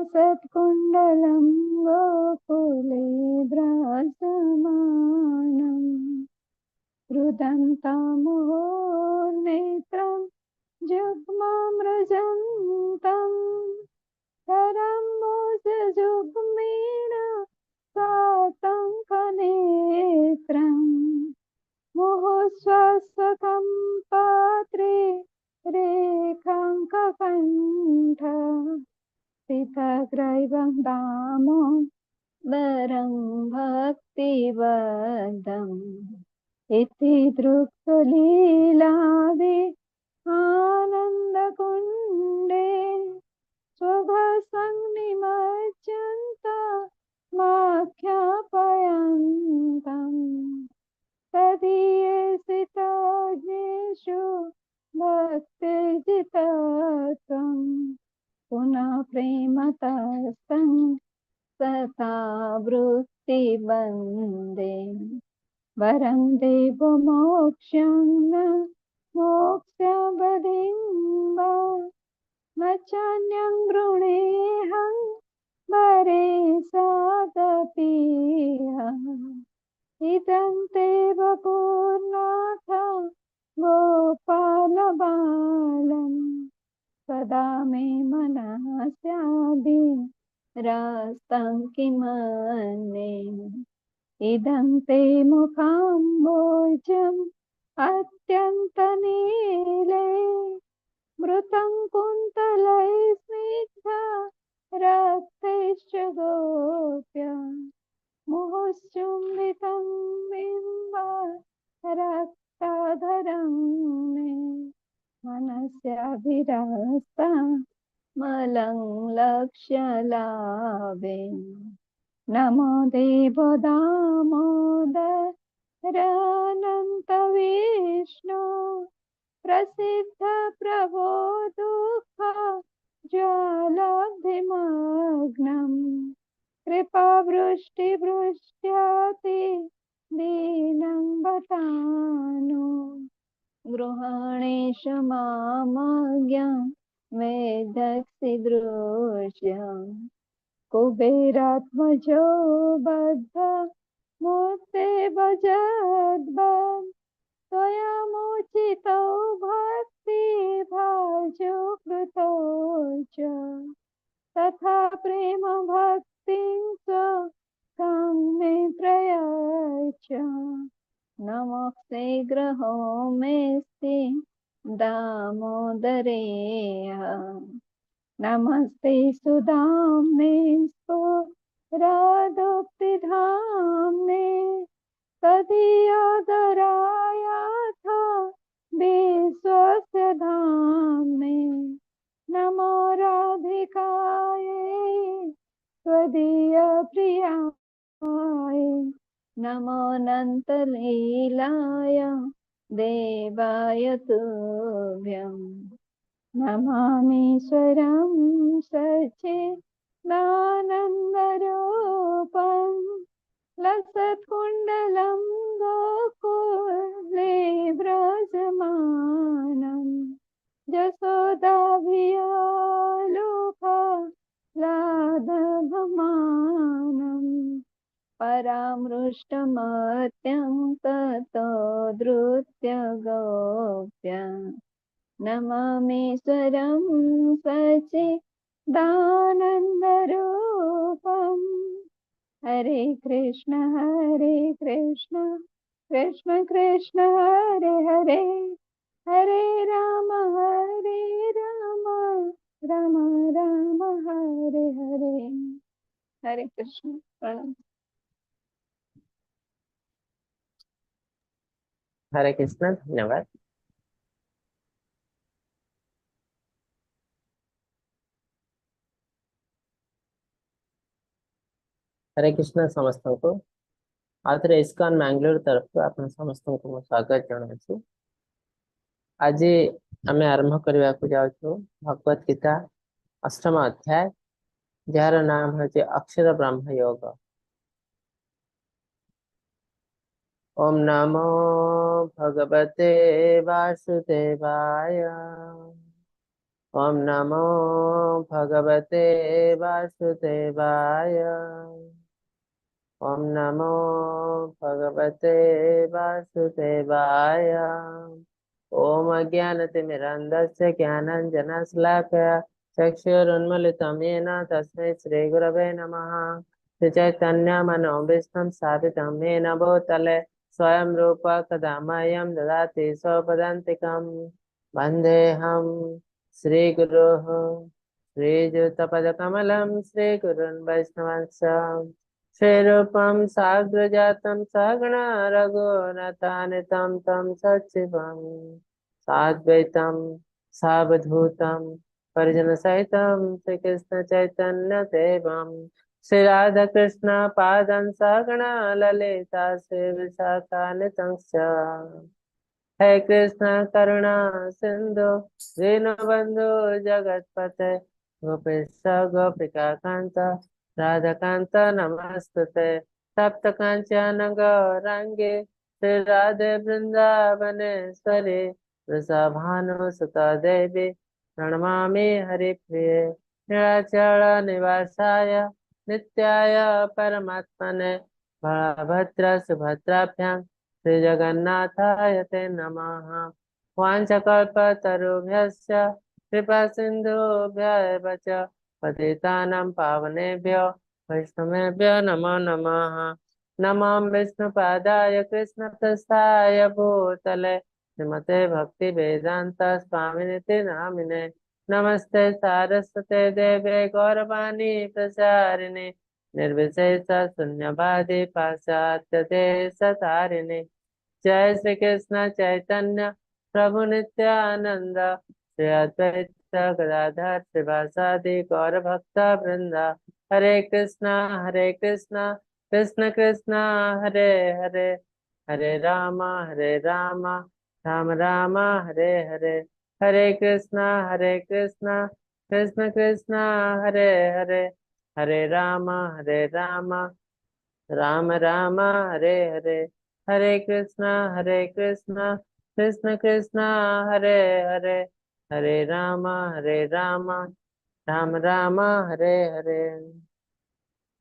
लसत्कुण्डलं गोकुले भ्राजमानम् रुदन्तामुर्नेत्रं जुग्मामृजन्तम् करम्बुजजुग्मेण सातङ्कनेत्रम् मुहुस्वस्वकं पात्रे रेखाङ्ककण्ठ स्थितग्रैवं दामोदरं भक्तिवदम् इति दृक्तलीलादि आनन्दकुण्डे स्वभसन्निमज्जन्त माख्यापयन्तम् तदीयसिताग्नेषु भक्तिर्जितत्वं पुनः प्रेमतस्तं सता वृत्तिवन्दे वरं देवो मोक्षं न मोक्षपदिं वा न चान्यं गृणेऽहं वरे सादपीह इदं ते वपुर्नाथ गोपालबालम् सदा मे मनः स्यादिरस्तं किमन्ये इदं ते मुखाम्बोजम् अत्यन्तनीले मृतं कुन्तलै स्निग्धा रक्तैश्च गोप्य मुहुश्चुम्बितं बिम्ब रक्ताधरं मे मनस्याभिरस्ता मलं लक्ष्यलाभे नमो देवो दामोदरानन्त विष्णु प्रसिद्ध प्रभो दुःख ज्वालाब्धिमग्नम् कृपावृष्टिवृष्ट्याति दीनं बतानु गृहाणेश मामज्ञं वेदक्षिदृश्यम् कुबेरात्मजो बद्ध मूर्ते भजद्वन् त्वया मोचितो भक्तिभाजो कृतो च तथा प्रेम भक्तिं त्वं मे प्रयच्छ नमस्ते ग्रहो मेस्ति दामोदरेह नमस्ते सुदाम्ने स्फुरदुक्तिधाम्ने तदीयदरायाथ विश्वस्य धाम्ने नमो राधिकायै त्वदीयप्रियाय नमो अनन्तलीलाय देवाय तुभ्यम् नमामीश्वरं सच्चिदानन्दरूपं लसत्कुण्डलं गोकुले व्रजमानं जशोदाभियालोकलाधवमानं परामृष्टमत्यं ततो धृत्य गोप्य नमामीश्वरं सच्चिदानन्दरूपम् हरे कृष्ण कृष्ण कृष्ण हरे हरे हरे राम राम राम हरे हरे हरे कृष्ण प्रणाम। हरे कृष्ण, धन्यवाद। हरे कृष्ण समस्तଙ୍କୁ। आउथरे इस्कॉन मैंगलोर तरफ आपण समस्तଙ୍କୁ स्वागत जणाउछु। आज आमे आरंभ करबा को जाउछु भगवत गीता अष्टम अध्याय, जार नाम है अक्षर ब्रह्म योग। ओम नमो भगवते वासुदेवाय। ओम नमो भगवते वासुदेवाय। ओम नमो भगवते वासुदेवाय। ओम अज्ञानतिमिरन्धस्य ज्ञानाञ्जनशलाकया चक्षुरुन्मीलितं येन तस्मै श्रीगुरवे नमः। श्रीचैतन्यमनोभीष्टं स्थापितं येन भूतले स्वयं रूप कदा मह्यं ददाति स्वपदान्तिकं। वन्देऽहं श्रीगुरोः श्रीयुतपदकमलं श्रीगुरुन् वैष्णवांश्च श्रीरूपं साग्रजातं सगुणा रघुनाथान्वितं तं सच्चिवं साद्वैतं सावधूतं परिजनसहितं श्रीकृष्णचैतन्यदेवं श्रीराधाकृष्ण पादं सगुणा ललिता श्रीविशाखान्वितं च। हे कृष्ण करुणा सिंधु दीनबंधु जगतपते गोपेश गोपिका कांत राधा कांत नमस्तुते सप्त कांचन गौरांगे श्री राधे वृंदावनेश्वरी वृषभानुसुता देवी प्रणमामि हरिप्रिये नीलाचल निवासाय नित्याय परमात्मने बलभद्र सुभद्राभ्यां श्री जगन्नाथाय ते नमः। वाञ्छकल्पतरुभ्यश्च कृपा सिन्धुभ्यः च पतितानां पावनेभ्यो वैष्णवेभ्यो नमो नमः। नमो विष्णुपादाय कृष्णप्रस्थाय भूतले श्रीमते भक्ति वेदांत स्वामिनिति नामिने नमस्ते सारस्वते देवे गौरवाणी प्रचारिणे निर्विशेष शून्यवादी पाश्चात्य देशतारिणे। जय श्री कृष्ण चैतन्य प्रभु नित्यानंद श्री अद्वैत गदाधर श्रीवासादि गौर भक्त वृंदा। हरे कृष्णा कृष्ण कृष्ण हरे हरे हरे राम राम राम हरे हरे। हरे कृष्णा कृष्ण कृष्ण हरे हरे हरे राम राम राम हरे हरे। हरे कृष्णा कृष्ण कृष्ण हरे हरे हरे राम राम राम हरे हरे।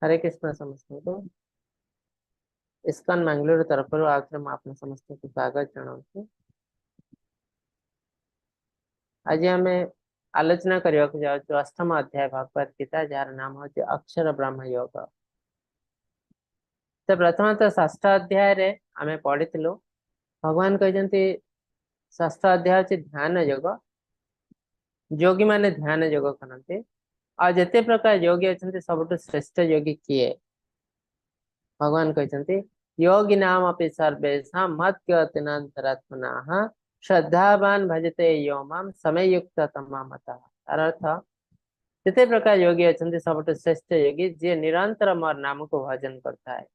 हरे कृष्ण ସମସ୍ତଙ୍କୁ ଇସ୍କନ ମାଙ୍ଗଲୋର ତରଫରୁ ଆଉଥରେ ମୁଁ ଆପଣ ସମସ୍ତଙ୍କୁ ସ୍ୱାଗତ ଜଣାଉଛି। ଆଜି ଆମେ ଆଲୋଚନା କରିବାକୁ ଯାଉଛୁ ଅଷ୍ଟମ ଅଧ୍ୟାୟ ଭଗବତ ଗୀତା ଯାହାର ନାମ ହେଉଛି ଅକ୍ଷର ବ୍ରହ୍ମ ଯୋଗ। ତ ପ୍ରଥମତଃ ଷଷ୍ଠ ଅଧ୍ୟାୟରେ ଆମେ ପଢିଥିଲୁ ଭଗବାନ କହିଛନ୍ତି ଷଷ୍ଠ ଅଧ୍ୟାୟ ହେଉଛି ଧ୍ୟାନ ଯୋଗ। ଯୋଗୀ ମାନେ ଧ୍ୟାନ ଯୋଗ କରନ୍ତି ଆଉ ଯେତେ ପ୍ରକାର ଯୋଗୀ ଅଛନ୍ତି ସବୁଠୁ ଶ୍ରେଷ୍ଠ ଯୋଗୀ କିଏ? ଭଗବାନ କହିଛନ୍ତି योगी नाम अपि सर्वेषां मद्गतिनान्तरात्मनः श्रद्धावान भजते यो मां समयुक्त तमामतः। तार अर्थ जिते प्रकार योगी अछंती सबटु श्रेष्ठ योगी जे निरंतर मोर नाम को भजन करता है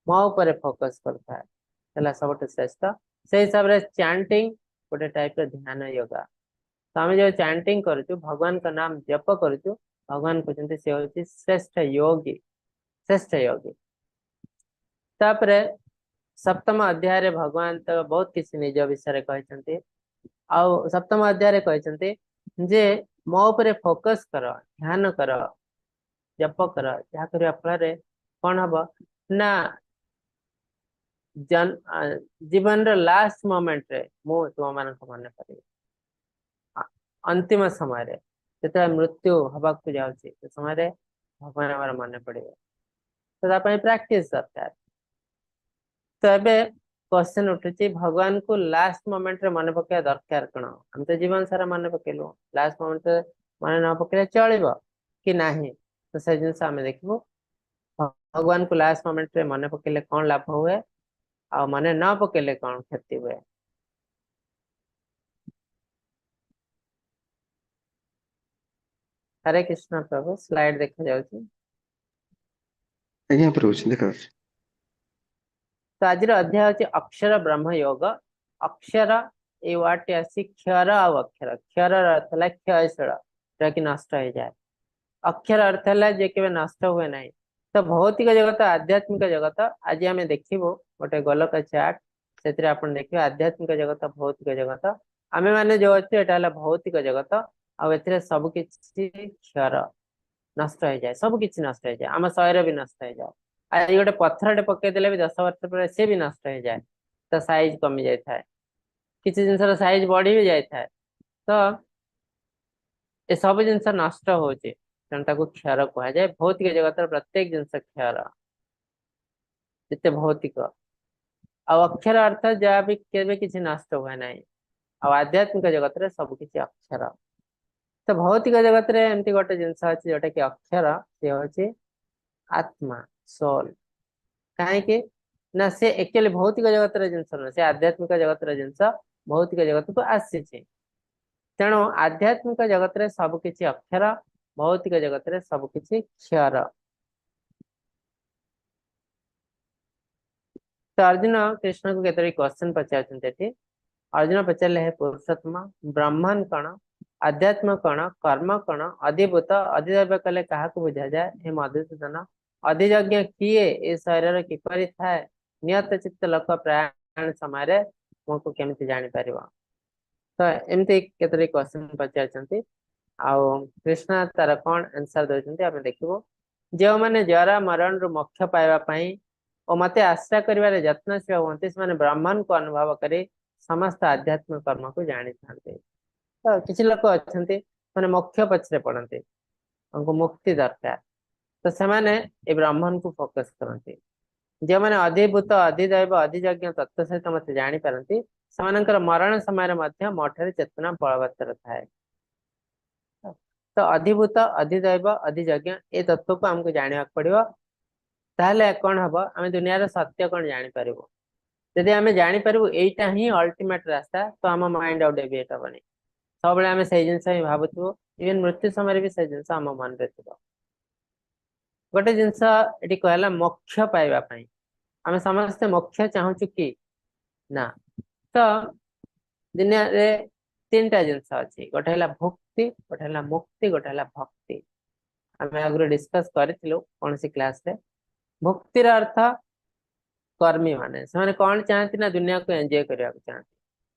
मो ऊपर फोकस करता है हला सबटु श्रेष्ठ। से हिसाब रे चैंटिंग गोटे टाइप रो ध्यान योगा। तो आम जो चैंटिंग करूँ भगवान का नाम जप करूँ भगवान कहते से होची श्रेष्ठ योगी श्रेष्ठ योगी। तापरे सप्तम अध्याय रे भगवान तो बहुत किसी निज विषय कहते आउ सप्तम अध्याय रे कहते जे मो ऊपर फोकस कर ध्यान कर जप कर जहाँ करने फल कौन हम ना जन जीवन रो लास्ट मोमेंट रे मु तुम मान मन कर अंतिम समय रे जो मृत्यु हवा को जाऊँगी समय भगवान हमारे मन पड़े तो प्रैक्टिस दरकार। तो एबे क्वेश्चन उठुची भगवान को लास्ट मोमेंट रे मन पकेया दरकार कौन? हम तो जीवन सारा मन पकेलु लास्ट मोमेंट मन न पकेले चलिबो कि नाही? तो से जिनस आमे देखिबो भगवान को लास्ट मोमेंट रे मन पकेले कौन लाभ हुए आ मन न पकेले कौन क्षति हुए। हरे कृष्ण प्रभु स्लाइड देखा जाउची। आज्ञा प्रभु देखा। तो आज अध्याय होची अक्षर ब्रह्म योग। अक्षर ए वार्ड आसी क्षर आ अक्षर क्षर अर्थ है क्षयशील जो कि नष्ट हो जाए। अक्षर अर्थ है जे के नष्ट हुए ना। तो भौतिक जगत आध्यात्मिक जगत आज आम देखो गोटे गोलक चार्ट से देखिए आध्यात्मिक जगत भौतिक जगत आम मैंने जो अच्छे यहाँ भौतिक जगत सब किछि क्षर नष्ट हो जाए, सब किछि नष्ट हो जाए, आम शरीर भी नष्ट हो जाए। आज गोटे पत्थर पकई देले भी 10 वर्ष पर से भी नष्ट हो जाए, तो साइज कमी जाए थाए, किसी जिनसर साइज बढ़ी भी जाए थाए। तो ये सब जिनस नष्ट होचे, तेणु ताको क्षर कह जाए। भौतिक जगत प्रत्येक जिनस क्षर, जिते भौतिक आ अक्षर अर्थ जहाँ भी केवे किसी नष्ट हुए ना। आध्यात्मिक जगत रे सब किसी अक्षर। तो भौतिक जगत रे एमती गोटे जिनस अच्छी जोटा कि अक्षर, सी हूँ आत्मा, सोल। कहीं ना से एक्चुअली भौतिक जगत जिनस नुह, से आध्यात्मिक जगत जिनस भौतिक जगत को आसी। तेणु आध्यात्मिक जगत रे सब किसी अक्षर, भौतिक जगत रे सब किसी क्षर। तो अर्जुन कृष्ण को केतरी क्वेश्चन पचार। अर्जुन पचारे, हे पुरुषोत्तम, ब्रह्मन कण, आध्यात्म कण, कर्म कण, अधिभूत अधिदैव कले क्या बुझा जाए? हे मधुसूदन, अधियज्ञ किए ए शरीर किपरि थाए? नियत चित्त लोक प्राण समय मुझको केमती जापर? तो एमती केतरी क्वेश्चन पचार। कृष्ण तार कौन आंसर दौरान आम देखो। जो मैंने जरा मरण रु मोक्ष पाइबापी और मत आश्रा कर यत्नशील हमें, से ब्रह्मण को अनुभव कर समस्त आध्यात्मिक कर्म को जानी था। तो किसी लोग अच्छा मैंने मोक्ष पछरे पड़ते, उनको मुक्ति दरकार, तो से ब्रह्मण को फोकस करते। जो मैंने अधिभूत अधिदैव अधियज्ञ तत्व सहित मत जापारती, से मरण समय मोठे चेतना बलवत्तर थाए। तो अधिभूत अधिदैव अधियज्ञ ए तत्व को आमको जाना पड़ो, ताहले कौन हम आम दुनिया सत्य कौन जापर। जदि आम जापर यहीटा ही अल्टीमेट रास्ता, तो आम माइंड आउ डेविएट हेनी। सब आम से जिन ही भावुव, इवन मृत्यु समय भी से जिन आम मन में थी। गोटे जिनस ये कहला मोक्ष पाइबापी, आम समस्ते मोक्ष चाहूँ कि ना? तो दुनिया रे तीन टा जिनस अच्छी, गोटे है भुक्ति, गोटे है मुक्ति, गोटे है भक्ति। आम आगु डिस्कस करूँ कौन सी क्लास रे। भुक्तिर अर्थ कर्मी माने से कौन चाहती ना, दुनिया को एंजॉय करने को चाहती।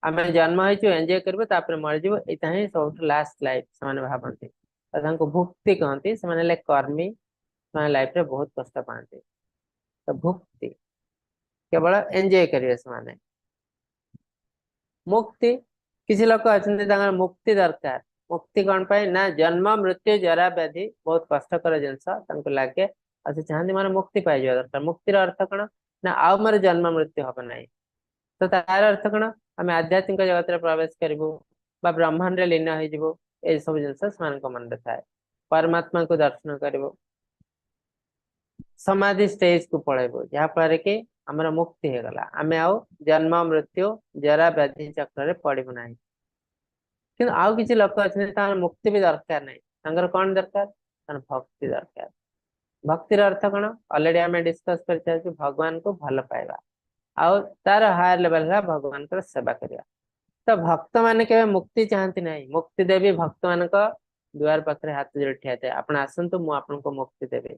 आम जन्म हो एंजॉय कर मरज, यहाँ ही सब लास्ट लाइफ से भावती। तो भुक्ति कहती, से कर्मी, से लाइफ रे बहुत कष्ट पाते। तो भुक्ति केवल एंजॉय करेंगे से। मुक्ति किसी लोग अच्छा मुक्ति दरकार। मुक्ति कौन पाई ना, जन्म मृत्यु जरा व्याधि बहुत कष्टकर जिनस लगे, और चाहती मैंने मुक्ति पाई दरकार। मुक्तिर अर्थ कौन ना, आउ मोर जन्म मृत्यु हम ना। तो तार अर्थ कौन, आम आध्यात्मिक जगत में प्रवेश करूँ, ब्रह्मांड रे लीन हो सब जिनस मन में थाए। परमात्मा को दर्शन करूँ, समाधि स्टेज को पलैबू, जहाँफल कि आमर मुक्ति हो गला। आम आउ जन्म मृत्यु जरा व्याधि चक्र में पड़ू ना। कि आउ किसी लोग अच्छे मुक्ति भी दरकार नहीं, कौन दरकार? भक्ति दरकार। भक्तिर अर्थ कौन? ऑलरेडी आम डिस्कस कर भगवान को भल पाइबा, आउ तार हायर लेवल है भगवान को सेवा करवा। तो भक्त मैंने के मुक्ति चाहती नहीं, मुक्ति देवी भक्त मान द्वार पाखे हाथ जोड़ ठिया थे, आप आसतु मुझे मुक्ति देवी।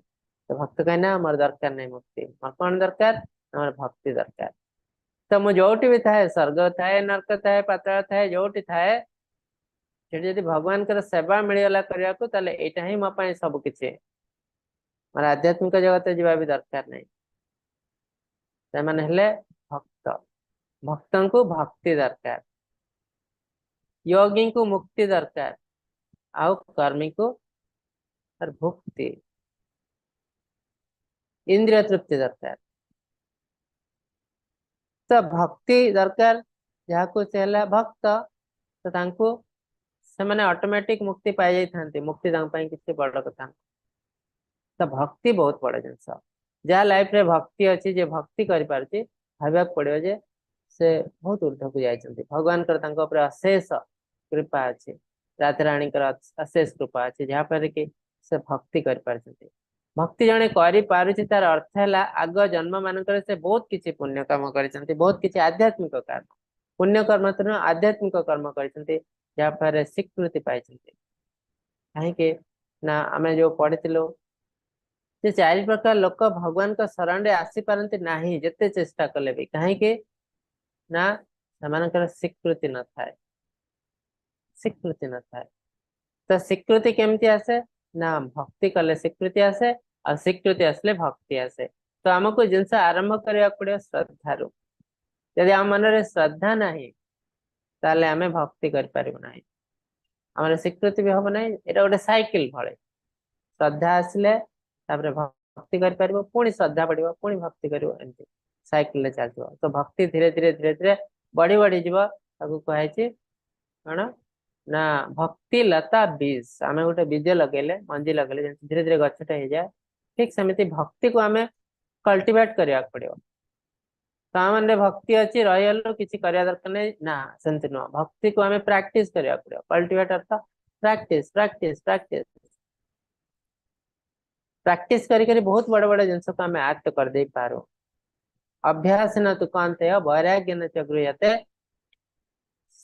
तो भक्त कहना मोर दरकार नहीं मुक्ति, मोर कौन दरकार? मोर भक्ति दरकार। तो मुझे जोटी भी थाए, स्वर्ग थाए, नरक थाए, पाताल थाए, जोटी थाए, जदि भगवान का सेवा मिलगला करने को, यहाँ ही मो सब किसी। मोर आध्यात्मिक जगत जावा भी दरकार नहीं। से भक्त, भक्त को भक्ति दरकार, योगी को मुक्ति दरकार, आउ कर्मी को भुक्ति, इंद्रिय तृप्ति दरकार। तो भक्ति दरकार, जहाँ को से भक्त, तो तांको से माने ऑटोमेटिक मुक्ति पाई जाती। मुक्ति किसी बड़ कथा। तो भक्ति बहुत बड़ जिनस, जहाँ लाइफ रे भक्ति अच्छी, जे भक्ति कर भाव पड़ो जे से बहुत ऊर्ध को जाती। भगवान अशेष कृपा अच्छी, राधा रानी अशेष कृपा अच्छी, जहाँफल कि से भक्ति कर भक्ति जड़े कर तार अर्थ है आग जन्म मानक से बहुत किसी पुण्य कर्म कर, बहुत किसी आध्यात्मिक कर्म, पुण्य कर्म तो आध्यात्मिक कर्म कर, जहाँफल स्वीकृति पाई। कहीं ना आम जो पढ़ी जे 4 प्रकार लोक भगवान का शरण आसी पारती नहीं, जिते चेष्टा कले भी, कहीं ना से स्वीकृति न थाए, स्वीकृति न थाए। तो स्वीकृति केमती आसे ना भक्ति कले स्वीकृति आसे और स्वीकृति आसले भक्ति आसे। तो आमको जिनस आरंभ करने पड़े श्रद्धारू। यदि आम मन रे श्रद्धा नहीं ताले आमे भक्ति कर परिबो नाही। हमर स्वीकृति भी हम नहीं, एटा गोटे साइकिल भले। श्रद्धा आसले तापर भक्ति कर परिबो, पुणी श्रद्धा बढ़िबो, पुणी भक्ति करिवो, एमती साइकिल चलथिबो। तो भक्ति धीरे धीरे धीरे धीरे बढ़ी बढ़ी जीवो। ताकू कहे छी कण ना भक्ति लता बीज, आमे गोटे बीज लगेले मंजी लगेले धीरे धीरे गछटे हो जाए, ठीक सेमती भक्ति को आमे कल्टीवेट करिया पड़िबो। तामने भक्ति अच्छी रही किसी करिया दरकार नहीं ना, सेमती नुह। भक्ति को आमे प्रैक्टिस करिया पड़िबो। कल्टीवेट अर्थ प्रैक्टिस प्रैक्टिस प्रैक्टिस प्रैक्टिस करी करी बहुत बड़े बड़े जिनस को आमे आयत्त कर दे पारो। अभ्यास न तु कांते वैराग्य न च गृह्यते,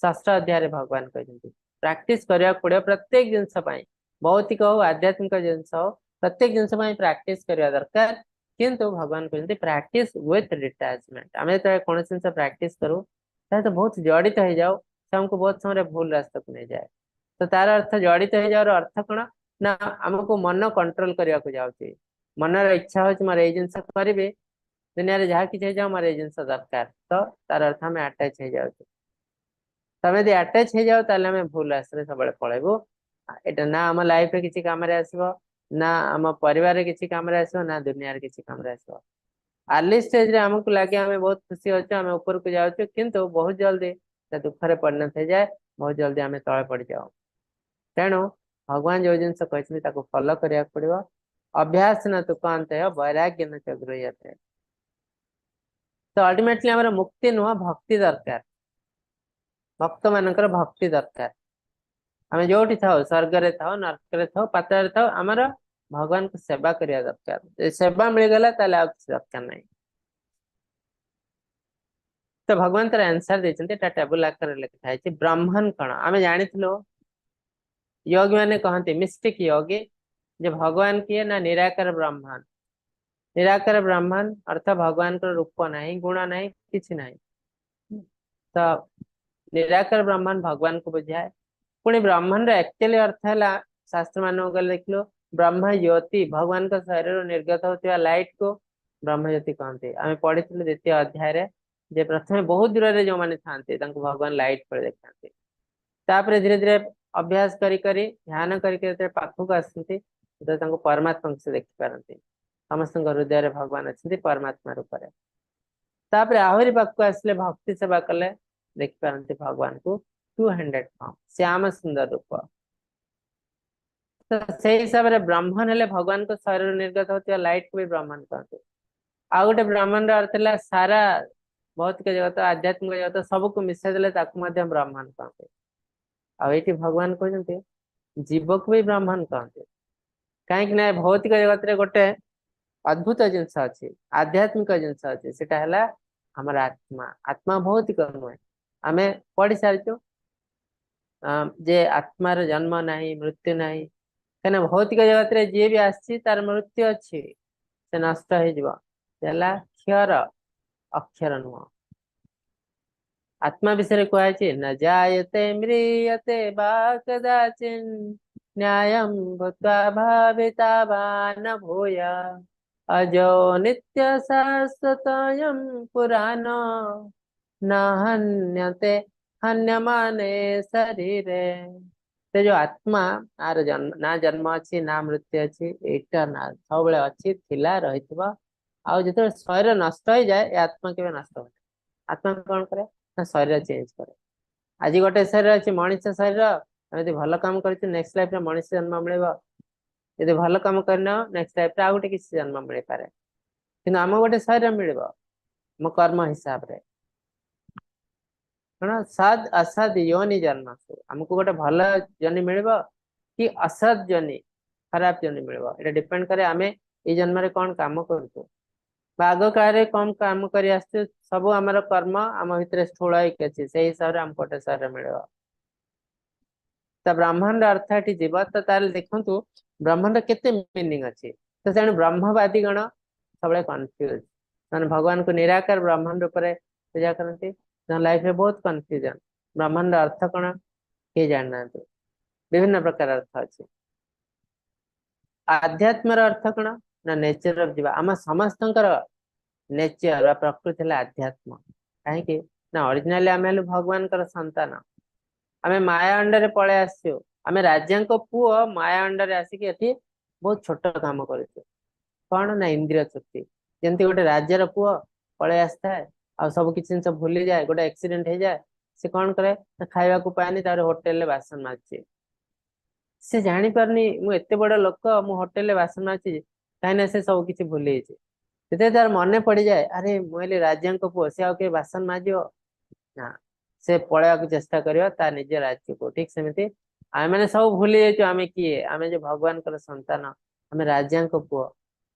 षष्ठ अध्याय भगवान कहते प्रैक्टिस करिया पड़िबो प्रत्येक जिनस पई, भौतिक हो आध्यात्मिक जिनस हो प्रत्येक जिनस पई प्रैक्टिस करिया दरकार। किंतु भगवान कहते प्रैक्टिस विथ डिटैचमेंट। आमे तो कौन जिनस प्रैक्टिस करू तो बहुत जड़ित हो जाओ, से हमको बहुत समय भूल रास्ता को नहीं जाए। तो तार अर्थ जड़ित हो जाओ अर्थ कौन ना आमको मन कंट्रोल करने को जाऊँगी। मनर इच्छा हो मोर ये जिनस करी दुनिया रे जहाँ किसी जाओ मोर ये जिनस दरकार, तो तार अर्थ आम आटाच हो जाऊँ। तमें यदि आटाच हो जाओ ताले आम भूल रास्ते सब पलैबू। एटा ना आम लाइफ रे किसी काम रे आसबो, ना आम परिवार रे किसी काम रे आसबो, ना दुनिया रे किसी काम रे आसबो। अर्ली स्टेज रे हमको लगे आम बहुत खुशी अच्छे, आम ऊपर को जाऊँ, किंतु बहुत जल्दी दुखरे परिणत हो जाए, बहुत जल्दी आम तले पड़ जाओ। तेणु भगवान जो जिन कहते फॉलो करिया पड़िबो। अभ्यास न तु कांते वैराग्य न च गृह्यते। तो अल्टीमेटली हमर मुक्ति नुह, भक्ति दरकार। भक्त मानकर भक्ति दरकार। आम जो थाओ स्वर्ग रे थाओ नरक रे थाओ पाताल रे थाओ आमर भगवान को सेवा करिया दरकार। सेवा मिलगला ताले आ किसी दरकार नहीं। तो भगवान तार आंसर देछन्ते, एटा टेबल आकार लिखा है ब्राह्मण कण। आमे जानिथिलो योगी माने कहते मिस्टिक योगी जो भगवान किए ना निराकार ब्रह्मण। निराकार ब्रह्मण अर्थ भगवान को रूप नहीं, गुण नहीं, किसी नहीं। तो निराकार ब्रह्मण भगवान को बुझाए। पुणी ब्रह्मण एक्चुअली अर्थ है शास्त्र मान देख लो ब्रह्म ज्योति, भगवान का शरीर निर्गत होता लाइट को ब्रह्म ज्योति कहते। आम पढ़ी द्वितीय अध्याय जे प्रथम बहुत दूर से जो मैंने था भगवान लाइट पर देखते, तापर धीरे धीरे अभ्यास करी करी ध्यान करके पाखक आसती तो परमात्मा से देखी पारती। समस्त हृदय भगवान अच्छे परमात्मा रूप में। तापर आहरी पाखक आसले भक्ति सेवा कले देखी पारती भगवान को 200 फॉर्म श्याम सुंदर रूप। तो से हिसाब से ब्राह्मण हेले भगवान को शरीर निर्गत होता लाइट को भी ब्राह्मण कहते। आ गोटे ब्राह्मण अर्थ है सारा भौतिक जगत आध्यात्मिक जगत सबको मिसाई देले ब्राह्मण कहते। आईटी भगवान कहते जीव को भी ब्राह्मण कहते। कहीं ना भौतिक जगत रे गोटे अद्भुत जिनस अच्छी, आध्यात्मिक जिनस अच्छी, सेटा है हमर आत्मा। आत्मा भौतिक नुहे। आम पढ़ी सारी जे आत्मार जन्म नहीं, मृत्यु नहीं। कहीं भौतिक जगत रे जी भी आसी तार मृत्यु अच्छी, से नष्ट हो क्षर अक्षर नुह। आत्मा विषय कहुई न जायते म्रियते वा कदाचिन न्यायं भूत्वा भाविता वा न भूय अजो नित्य शाश्वतयं पुराण न हन्यते हन्यमाने शरीरे। ते जो आत्मा आर जन्म ना जन्म अच्छी ना मृत्यु अच्छी, इटरनल सब अच्छी थिला रहितबा। आ जो शरीर नष्ट हो जाए आत्मा के नष्ट हो। आत्मा कौन करे ना शरीर चेंज करे। आज गोटे शरीर अच्छी मनुष्य शरीर, यदि भल कम कर नेक्स्ट लाइफ मनुष्य जन्म मिल, यदि भल कम करना नेक्स्ट लाइफ आ गोटे किसी जन्म मिल पारे। कि आम गोटे शरीर मिल मो कर्म हिसाब से कौन सद असद योनि जन्म आमको गोटे भल जनि मिल कि असद जनि खराब जनि मिल, ये डिपेंड करे आम ये जन्म रे कौन काम करूँ। आग काल कम काम कर सब आम कर्म आम भर स्थूल अच्छी से हिसाब से आम गोटे शरीर मिल। तो ब्रह्मांड अर्थ ये जीव। तो तार देखु ब्रह्मांड केते मीनिंग अच्छी। तो तेणु ब्रह्मवादी गण सब कन्फ्यूज मैंने भगवान को निराकार ब्रह्मांड रूप पूजा करती। लाइफ में बहुत कन्फ्यूजन ब्रह्मांड अर्थ कौन किए जानना। विभिन्न प्रकार अर्थ अच्छे। आध्यात्म अर्थ कौन ना नेचर ऑफ जीवा आम समस्त नेचर प्रकृति है आध्यात्म कहीं ना ओरिजिनली आम भगवान संतान आम माया अंडर पलि आसु आम राजा पुओ माया अंडर आसिक बहुत छोट काम कर कौन ना इंद्रिय तृप्ति जमती गोटे राजार पुओ पलि आसता है आ सब किसी जिन भूली जाए गोटे एक्सीडेंट हो जाए से कौन करे खावा पाएनि होटेल बासन मार्चे से जानी पारनी मुझे बड़ लोक मु होटेल बासन मार्ची कहीं से सब किसी भूली जाए तार मन पड़ जाए अरे मुझे राजा पुओ सी आगे बासन माज ना से पलैया चेष्टा कर निज राज्य को ठीक सेमती आम मैंने सब भूली जाइए आम किए आम जो भगवान संतान आम राजा पुओ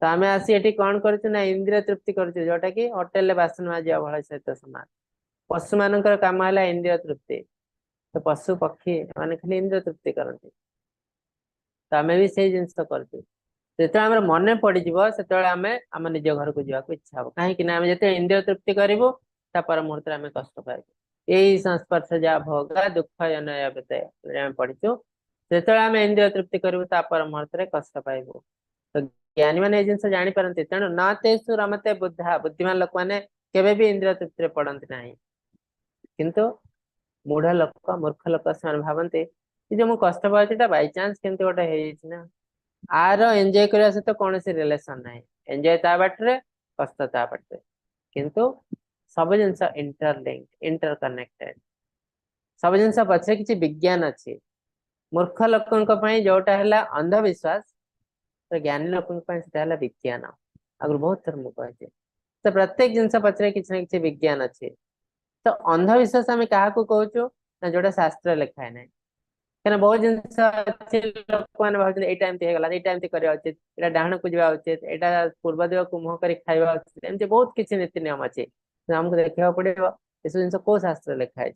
तो आम आसी ये कौन कर इंद्रिय तृप्ति कर जोटा कि होटेल बासन माजा भल सहित सामान पशु मान कम है इंद्रिय तृप्ति तो पशु पक्षी मैंने खाली इंद्रिय तृप्ति करते तो आम भी से जिन कर मन पड़ज से आम निज घर को जावाक इच्छा हम कहीं जो इंद्रिय तृप्ति करूँ पर मुहूर्त आम कष्ट पाइबू यही संस्पर्श जहाँ भोगा दुख पढ़ीचु जो आम इंद्रिय तृप्ति करूँ पर मुहूर्त कष्ट पाइबू तो ज्ञानी मैंने जिन जापारती तेणु न तेसु रमते बुद्धा बुद्धिमान लोक मैंने केवे भी इंद्रिय तृप्ति पड़ती ना किंतु मूढ़ लोक मूर्ख लोक से भावती जो मुझे कष्ट पाता बाई चान्स केमती गोटे हो आर एंजॉय करने सहित कौन रिलेशन ना एंजॉय ता बाटे कष्ट ता बाटे किंतु सब जिन इंटरलिंक इंटरकनेक्टेड सब जिन पछे किसी विज्ञान अच्छी मूर्ख लोकों जोटा है अंधविश्वास तो ज्ञानी लोकों विज्ञान आगु बहुत थर मुझे तो प्रत्येक जिन पचर किसी ना कि विज्ञान अच्छी तो अंधविश्वास आम क्या कहूँ ना जोटा शास्त्र लिखाए ना कहीं बहुत जिन लोक मैंने भाई ये टाइम करवा उचित यहाँ डाण को जावा उचित यहाँ पूर्व दिग को मुह कर खावा उचित एमती बहुत किसी नीति नियम अच्छे आमको देखा पड़ो ये सब जिन कौ शास्त्र लिखाई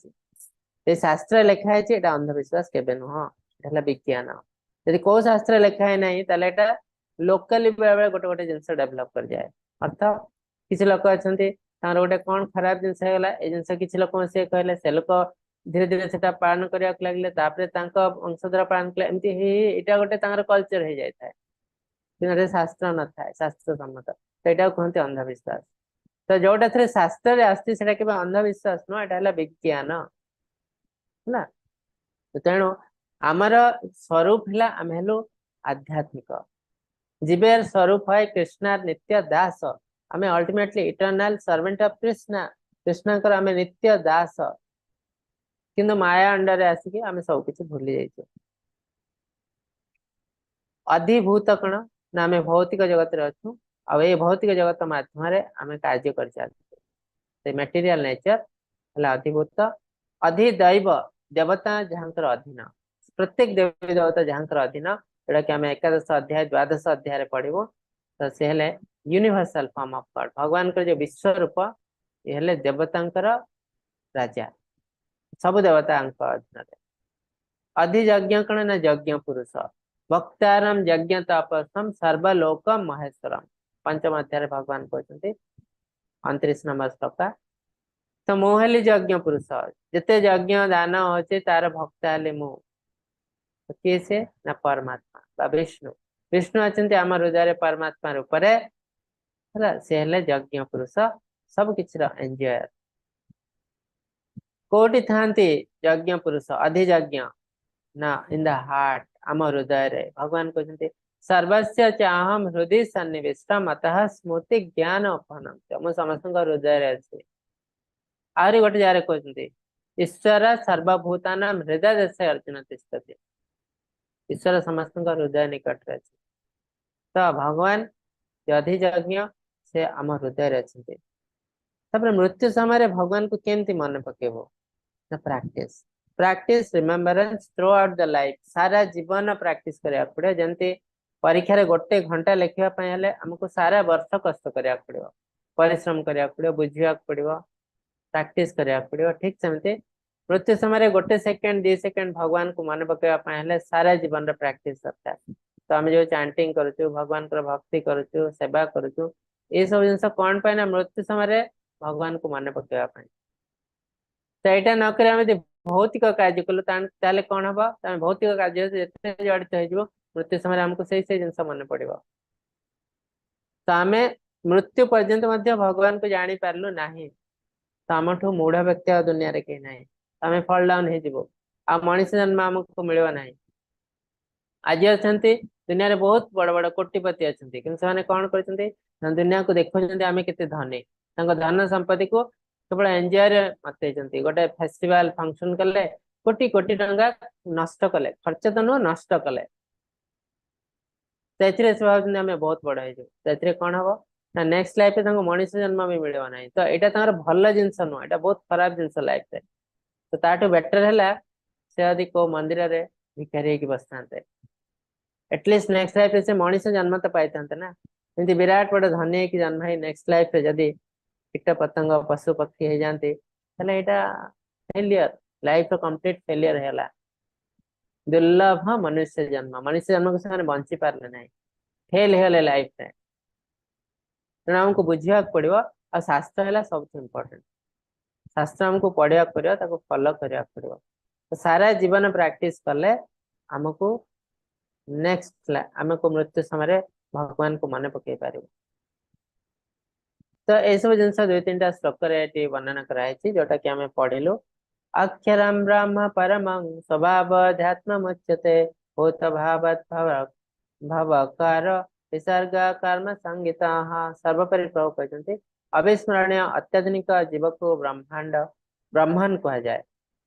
ये शास्त्र लिखाई यहाँ अंधविश्वास के नुह है विज्ञान यदि कौ शास्त्र लिखाए ना लोकाली बेले गोटे गोटे जिन डेभलप कर जाए अर्थ किसी लोक अच्छा गोटे कौन खराब जिन जिन किसी लोक से कहले से लोक धीरे धीरे से पालन करने लगे वंशधर पालन कले एमती यहाँ गोटे कल्चर हो जाए कि शास्त्र न था शास्त्र सम्मत तो यहाँ कहते अंधविश्वास तो जोटा थे शास्त्र आसती अंधविश्वास नुह यहाँ विज्ञान है तेणु आमर स्वरूप है आम हेलु आध्यात्मिक जीवेर स्वरूप है कृष्णार नित्य दास आम ultimately eternal servant of Krishna Krishna आम नित्य दास किंतु माया अंडर आसिक आम सब किसी भूली जाइए अधिभूत कण ना आम भौतिक जगत अच्छु आ भौतिक जगत मध्यम आम कार्य कर मेटेरियल नेचर है अधिभूत अधिदैव देवता जहाँ अधीन प्रत्येक देवी देवता जहाँ अधीन जोटा कि आम एकादश अध्याय द्वादश अध्याय पढ़ू तो सी है यूनिवर्सल फॉर्म ऑफ गॉड भगवान जो विश्व रूप ये देवता राजा सब देवता अधीन अधियज्ञ कण ना यज्ञ पुरुष भक्तारम यज्ञ तपस्म सर्वलोक महेश्वरम पंचम अध्याय भगवान कहते 29 नंबर श्लोक तो मुहली यज्ञ पुरुष जिते यज्ञ दान होचे तार भक्त हेले मु किए से ना परमात्मा बा विष्णु विष्णु अच्छा आम हृदय परमात्मा रूप से यज्ञ पुरुष सब किसी एंजॉयर कोटि था यज्ञ पुरुष अधियज्ञ ना इन द हार्ट आम हृदय भगवान कहते सर्वस्व चाहम हृदय सन्निविष्ट अतः स्मृति ज्ञान अपहनम मु समस्त हृदय अच्छे आहरी गोटे जगह कहते ईश्वर सर्वभूता हृदय देश अर्जुन तिष्ठति ईश्वर समस्त हृदय निकट अच्छे तो भगवान जो अधियज्ञ से आम हृदय अच्छे तापर मृत्यु समय भगवान को केमती मन पकेब practice practice remembrance throughout the life सारा जीवन प्रैक्टिस करिया पड़े जंती परीक्षा रे गोटे घंटा लिखिया पय हले हमको सारा वर्ष कष्ट करिया पड़ियो परिश्रम करिया पड़ियो बुझिया पड़ियो प्रैक्टिस करिया पड़ियो ठीक सेमते मृत्यु समय गोटे सेकंड 2 सेकंड भगवान को मन पकेवा पय हले सारा जीवन रे प्रैक्टिस दरकार तो आम जो चैंटिंग करूछु भगवान को भक्ति करूछु सेवा करूछु ये सब जिनस कौन पाए ना मृत्यु समय भगवान को मन पकेवा पय तो यहाँ नक भौतिक कार्य कलु ताले कौन हम भौतिक कार्य जिते जड़ित हो मृत्यु समय आमको से जिन मन पड़ो तो आम मृत्यु पर्यंत भगवान को जानी पार्लु ना तो आम ठू मूढ़ व्यक्ति आ दुनिया रे कहीं ना आम फल डाउन हो मनीष जन्म आमको मिलवा ना आज अच्छा दुनिया रे बहुत बड़ बड़ कोटिपति अच्छा कि कौन कर दुनिया को देखुं आम के धनी धन संपत्ति को केवल एंजॉय मत गोटे फेस्टिवल फंक्शन कले कोटी कोटी टंका नष्ट कले खर्च तो नुह नष्ट कले आम बहुत बड़ हो कौन हम ना नेक्स्ट लाइफ मनीष जन्म भी मिलवा ना तो यहाँ भल जिनस नुह यहाँ बहुत खराब जिनस लाइफ तो ताठू बेटर है से यदि को मंदिर रे भिखारी बस था एटलिस्ट नेक्स्ट लाइफ से मनीष जन्म तो पाई था ना एमती विराट बड़े धनी की जन्म है नेक्स्ट लाइफ जदि कीट पतंग पशु पक्षी हो जाती फेलियर लाइफ कंप्लीट फेलियर है दुर्लभ मनुष्य जन्म को से बंची पारे ना फेल है लाइफ रे तेना आमको बुझा पड़ो आ शास्त्र है सब इम्पोर्टेंट शास्त्र आमको पढ़ा पड़ो फॉलो करा पड़ो तो सारा जीवन प्रैक्टिस कले आमको नेक्स्ट आमको मृत्यु समय भगवान को मन पकई पार तो यह सब जिन दुई तीन टा श्लोक वर्णना कराई जोटा कि आम पढ़िलु अक्षरम ब्रह्म परम स्वभावध्यात्म मुच्यते भूत भावत भवकार विसर्ग कर्म संगीता सर्वपरि प्रभु कहते अविस्मरणीय अत्याधुनिक जीव को ब्रह्मांड ब्रह्मन कह जाए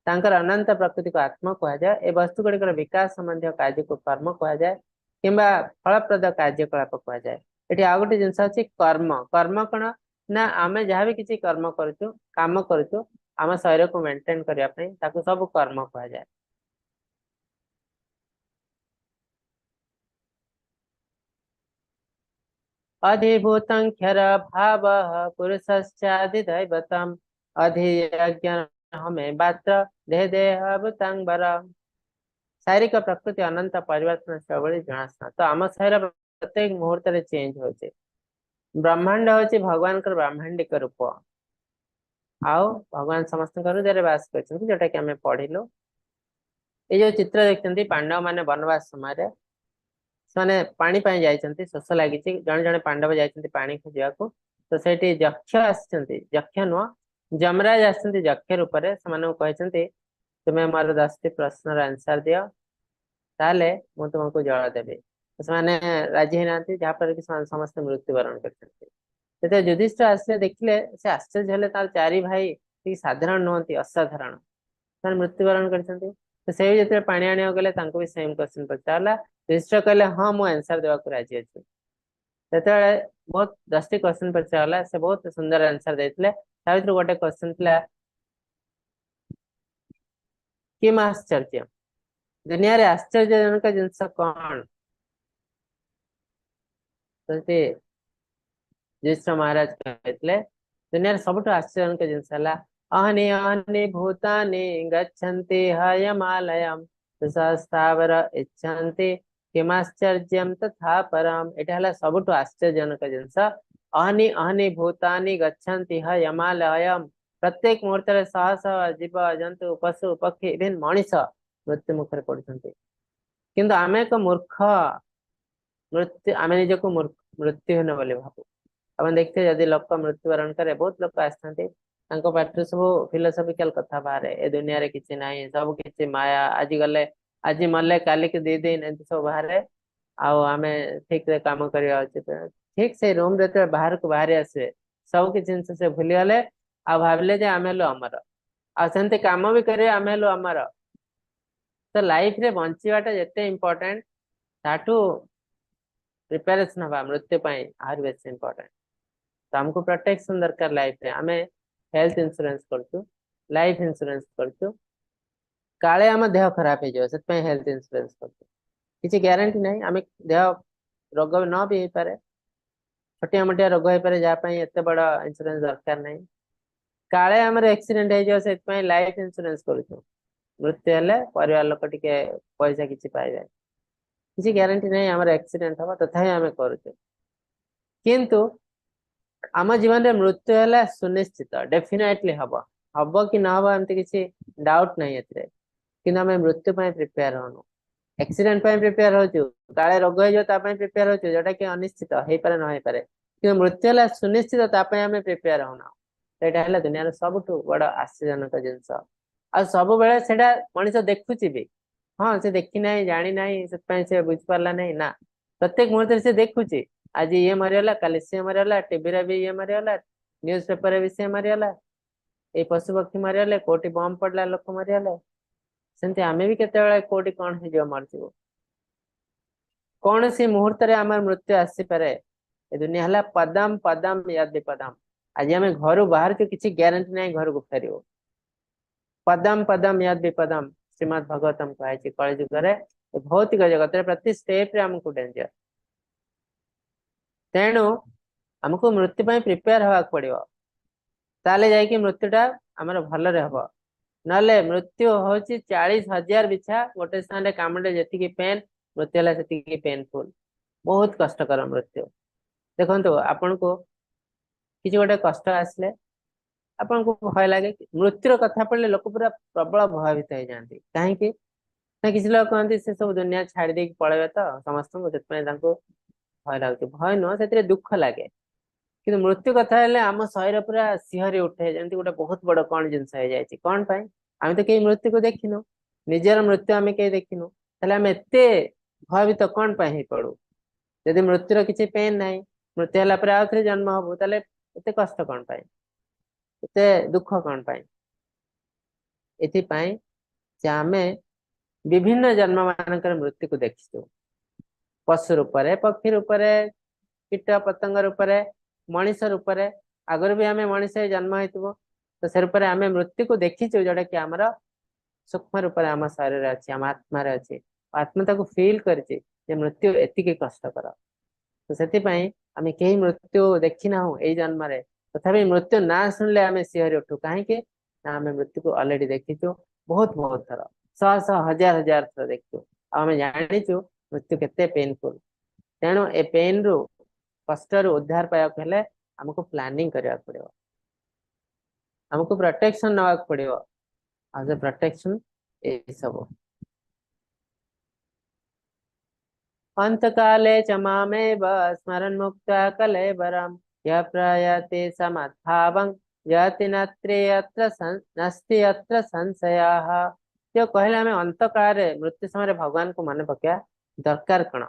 तांकर अनंत प्रकृति को आत्मा कह जाए ए वस्तु गुड़िकर विकास संबंधी कार्य को कर्म कह जाए किंबा फलप्रद कार्यकलाप कह जाए ये आ गोटे जिन अच्छी कर्म कर्म कौन ना आम जहाँ भी किसी कर्म करुचु काम करुचु आम शरीर को मेंटेन करने सब कर्म कह जाए अधिभूतंक्षर भाव पुरुषश्चादिदैवतम अधियज्ञ हमें मात्र देह देहभूतांबर शारीरिक प्रकृति अनंत परिवर्तन जनाशुना तो आम शरीर प्रत्येक मुहूर्त चेंज हो ब्रह्मांड हूँ भगवान ब्रह्मांडिक रूप आओ भगवान समस्त हृदय बास कर जोटा कि आम पढ़िलु ये जो चित्र देखते पांडव माने वनवास समय से पानी जाइए शोष लगी जड़े जड़े पांडव जाइए पानी खोजा तो से यक्ष यक्ष नुह जमराज आसती यक्ष रूप से कहते तुम्हें मोर 10टी प्रश्न आंसर दियो ताले मु तुमको जल देवी तो से राजी ना जहाँफल कि समस्त मृत्युवरण कर युधिष्ठिर आसे देखिले से आश्चर्य हेले तार चारि भाई साधारण नुहति असाधारण से मृत्युवरण कर तो से जो पानी आने गले भी सेम क्वेश्चन पचारा युधिष्ठिर कहले हाँ मु आंसर देवाक राजी अच्छी जो बहुत 10टी क्वेश्चन पचारा से बहुत सुंदर आंसर देते गोटे क्वेश्चन था किम आश्चर्य दुनिया रे आश्चर्यजनक जिनस कौन तो युधिष्ठिर महाराज कहते दुनिया सब आश्चर्यजनक जिनस अहनि अहनि भूतानि गच्छन्ति हयमालयम् स्थावर इच्छन्ति किमाश्चर्यं तथा परम एटा सब आश्चर्यजनक जिनस अहनि अहनि भूतानि गच्छन्ति हयमालयम् प्रत्येक मुहूर्त शह शह जीव जंतु पशु पक्षी इवेन मनीष मृत्यु मुखर पड़ते किंतु आम एक मूर्ख मृत्यु आम निजक मृत्युहीन बोली भावु आप देखते जदि लोक मृत्युवरण करे बहुत लोक आसते पाठ सब फिलोसफिकल कथा बाहर ए दुनिया रे किसी ना सब किसी माया आज गले आज मरले काली के 2 दिन एमती सब बाहर आम ठीक से कम करवा उचित ठीक से रूम रे बाहर को बाहरी आसवे सब किसी जिन से भूली गले आ भाविले आम हेलु अमर आमती कम भी करें आम हेलु अमर तो लाइफ रे बंचवाटा जिते इम्पोर्टेंट ताठू प्रिपेरेसन हवा मृत्यु आहरी बेस इम्पोर्टेंट तो आमको प्रोटेक्शन दरकार लाइफ रे आम हेल्थ इंश्योरेंस करचु लाइफ इंश्योरेंस करचु काले आम देह खराब हो जाए हेल्थ इंश्योरेंस करचु किसी ग्यारंटी नहीं आम देह रोग न भी हो पारे छोटिया मोटिया रोग हो पारे जहाँ एत बड़ इंश्योरेंस दरकार नहीं काले आमर एक्सीडेंट हो लाइफ इंश्योरेंस करुचु मृत्यु हेले परिवार लोक टिके पैसा किसी पाइबे किसी ग्यारंटी नहीं आमर एक्सीडेंट हम तथा आम करुचु किंतु आम जीवन में मृत्यु है सुनिश्चित डेफिनेटली हम हब कि ना हब एमती किसी डाउट नहीं एथिरे किंतु आमे मृत्यु ପାଇଁ प्रिपेयर होनु एक्सीडेंट ପାଇଁ प्रिपेयर होचु काले रोग हो जो ता ପାଇଁ प्रिपेयर होचु जोटा कि अनिश्चित हेई पारे न हेई पारे कि मृत्यु हला सुनिश्चित ता ପାଇଁ आमे प्रिपेयर होना एटा हला दुनिया रो सबटु बड़ आश्चर्यजनक जिंस आ सब बेले सेटा मनिष देखुची भी हाँ से देखी नहीं जानी नहीं से ପାଇଁ से बुझ पारला नहीं ना प्रत्येक मुहूर्त से देखुची आज ये मरियला काली से मरियला टीवी रे भी ये मरियला न्यूज़ पेपर रे भी से मरियला ए पशु पक्षी मरियले कोटी बम पड़ला लोक मरियले सेमती आमे भी केते कोटी कौन है जो मरजिबो कौन सी मुहूर्त रे आमर मृत्यु आसी पारे ए दुनिया हला पदम पदम यद विपदम आज आमे घर बाहर के किसी गारंटी नहीं घर को फेरियो पदम पदम यद विपदम श्रीमद् भगवतम कहे छी कलयुग रे भौतिक जगत रे प्रति स्टेप रे हमको डेंजर तेणु हमको मृत्यु ପାଇଁ प्रिपेयर होवा पड़ियो ताले जाय कि मृत्युटा हमर भल रे हबो नले मृत्यु होची 40,000 बिछा गोटे स्थान रे कामडे जेतिकी पेन मृत्यु हला सेतिकी पेनफुल बहुत कष्टकर मृत्यु देखंतु आपन को किसी गोटे कष्ट आसले आपन को भय लागे मृत्युर कथा पड़ले लोक पूरा प्रबल भयभीत हो जाती कहीं ना किसी लोग कहते से सब दुनिया छाड़ी दे पड़े तो समस्त को भय लगुच भय नुह से दुख लगे कि मृत्यु कथा हेले आम शरीर पूरा सिहरी उठे जमी गोटे बहुत बड़ कौन जिनस हो जाए कौन पाई आम तो कहीं मृत्यु को देखिनु निजर मृत्यु आम कहीं देखिनु ताले आम एत भयभीत कौन पाई ही पड़ू यदि मृत्युर किसी पेन ना मृत्यु है आउ थे जन्म हबू ताले एत कष्ट कौन पाई एते दुख कौन पाई एथिपाई जे आमे विभिन्न जन्म मानकर मृत्यु को देखिଛୁ पशु रूप पक्षी रूप कीट पतंग रूप मनीष रूप आगर भी आमे मनीष जन्म हो तो से रूप आमे मृत्यु को देखीचु जोटा कि आमर सूक्ष्म रूप आम शरीर अच्छी आम आत्मार अच्छी आत्मा ताको फील करछि जे मृत्यु एतिके कष्टकर तो से आमे कहीं मृत्यु देखी ना यही जन्म तथापि मृत्यु ना शुणिले आमे सिहरी उठू कहीं आमे मृत्यु को अलरेडी देखीचु बहुत बहुत थर शह शह हजार हजार थर देखु आम जाचु मृत्यु केते पेनफुल तेणु ए पेन रु कष्ट रु उद्धार पाया हेले हमको प्लानिंग करने पड़ो हमको प्रोटेक्शन नवा पड़ो आज प्रोटेक्शन ए सब अंत काले च मामेव स्मरन् मुक्ता कलेवरम यः प्रयाति समद्भावं यति नस्ति अत्र संशयः जो कहले हमें अंत काल मृत्यु समय भगवान को मन पकया दरकार कण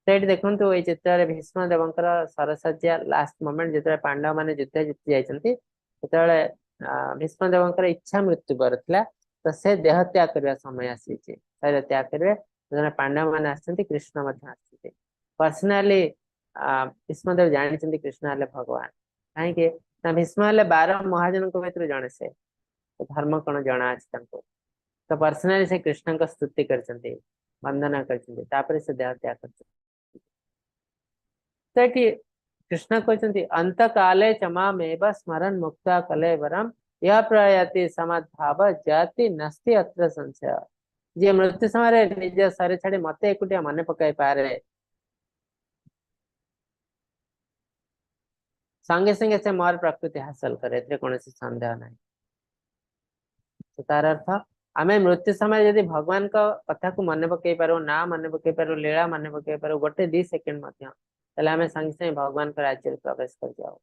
तो देखो ये चित्र भीष्म देवंकर सरसज्जा लास्ट मोमेंट जो पांडव मैंने युद्ध जीति जाती भीष्म देवंकर इच्छा मृत्यु करथिला तो से देह त्याग करने समय आसी शरीर त्याग करेंगे जो पांडव मैंने आसती कृष्ण आसती पर्सनाली भीष्मदेव जानी कृष्ण हेले भगवान कहीं भीष्म हेले 12 महाजन भर जड़े से धर्म कौन जना अच्छी तो पर्सनाली से कृष्ण को स्तुति कर वंदना कर से देह त्याग कर तो ये कृष्ण कहते अंत काले चमामेव स्मरण मुक्ता कलेवरम यह प्रयाति समद्भाव जाति नस्ति अत्र संशय जे मृत्यु समय निज शरीर छाड़ी मत एकुटिया मन पकाई पारे संगे संगे से मोर प्रकृति हासिल करे कौन संदेह ना तो तार अर्थ आम मृत्यु समय यदि भगवान का कथा को मन पकई पार ना मन पकई पार लीला मन पकई पार गोटे 2 सेकेंड आम संगे संगे भगवान का राज्य प्रवेश कर जाओ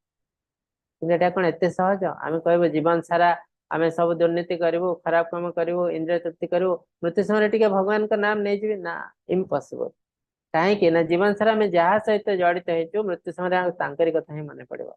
कि कौन एत सहज आम कह जीवन सारा आम सब दुर्नीति करूँ खराब कम करूँ इंद्रिय तृप्ति करूँ मृत्यु समय टे भगवान का नाम नहीं जी ना इम्पॉसिबल कहीं ना जीवन सारा आम जहाँ सहित जड़ित हो मृत्यु समय कथा ही मन पड़ो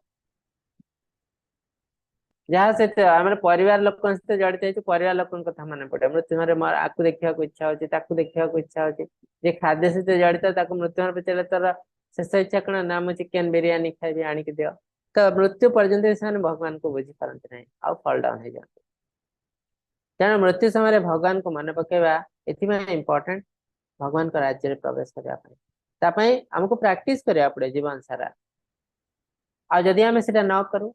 जहाँ सहित आम परिवार लोक सहित जड़ित हो परिवार लोक कथा मन पड़े मृत्यु समय आपको देखा इच्छा होती देखा इच्छा होती जे खाद्य सहित जड़ित मृत्यु समय पचारे तोर शेष इच्छा कौन ना मुझे चिकेन बिरियानी खाइबी आणिक दियो तो मृत्यु पर्यंत से भगवान को बुझी पारती ना आउ फल डाउन हो जाते तेणु मृत्यु समय भगवान को मन पकेवा इम्पोर्टेंट भगवान का राज्य में प्रवेश करने आमको प्रैक्टिस करा पड़े जीवन सारा आदि आम से न करूँ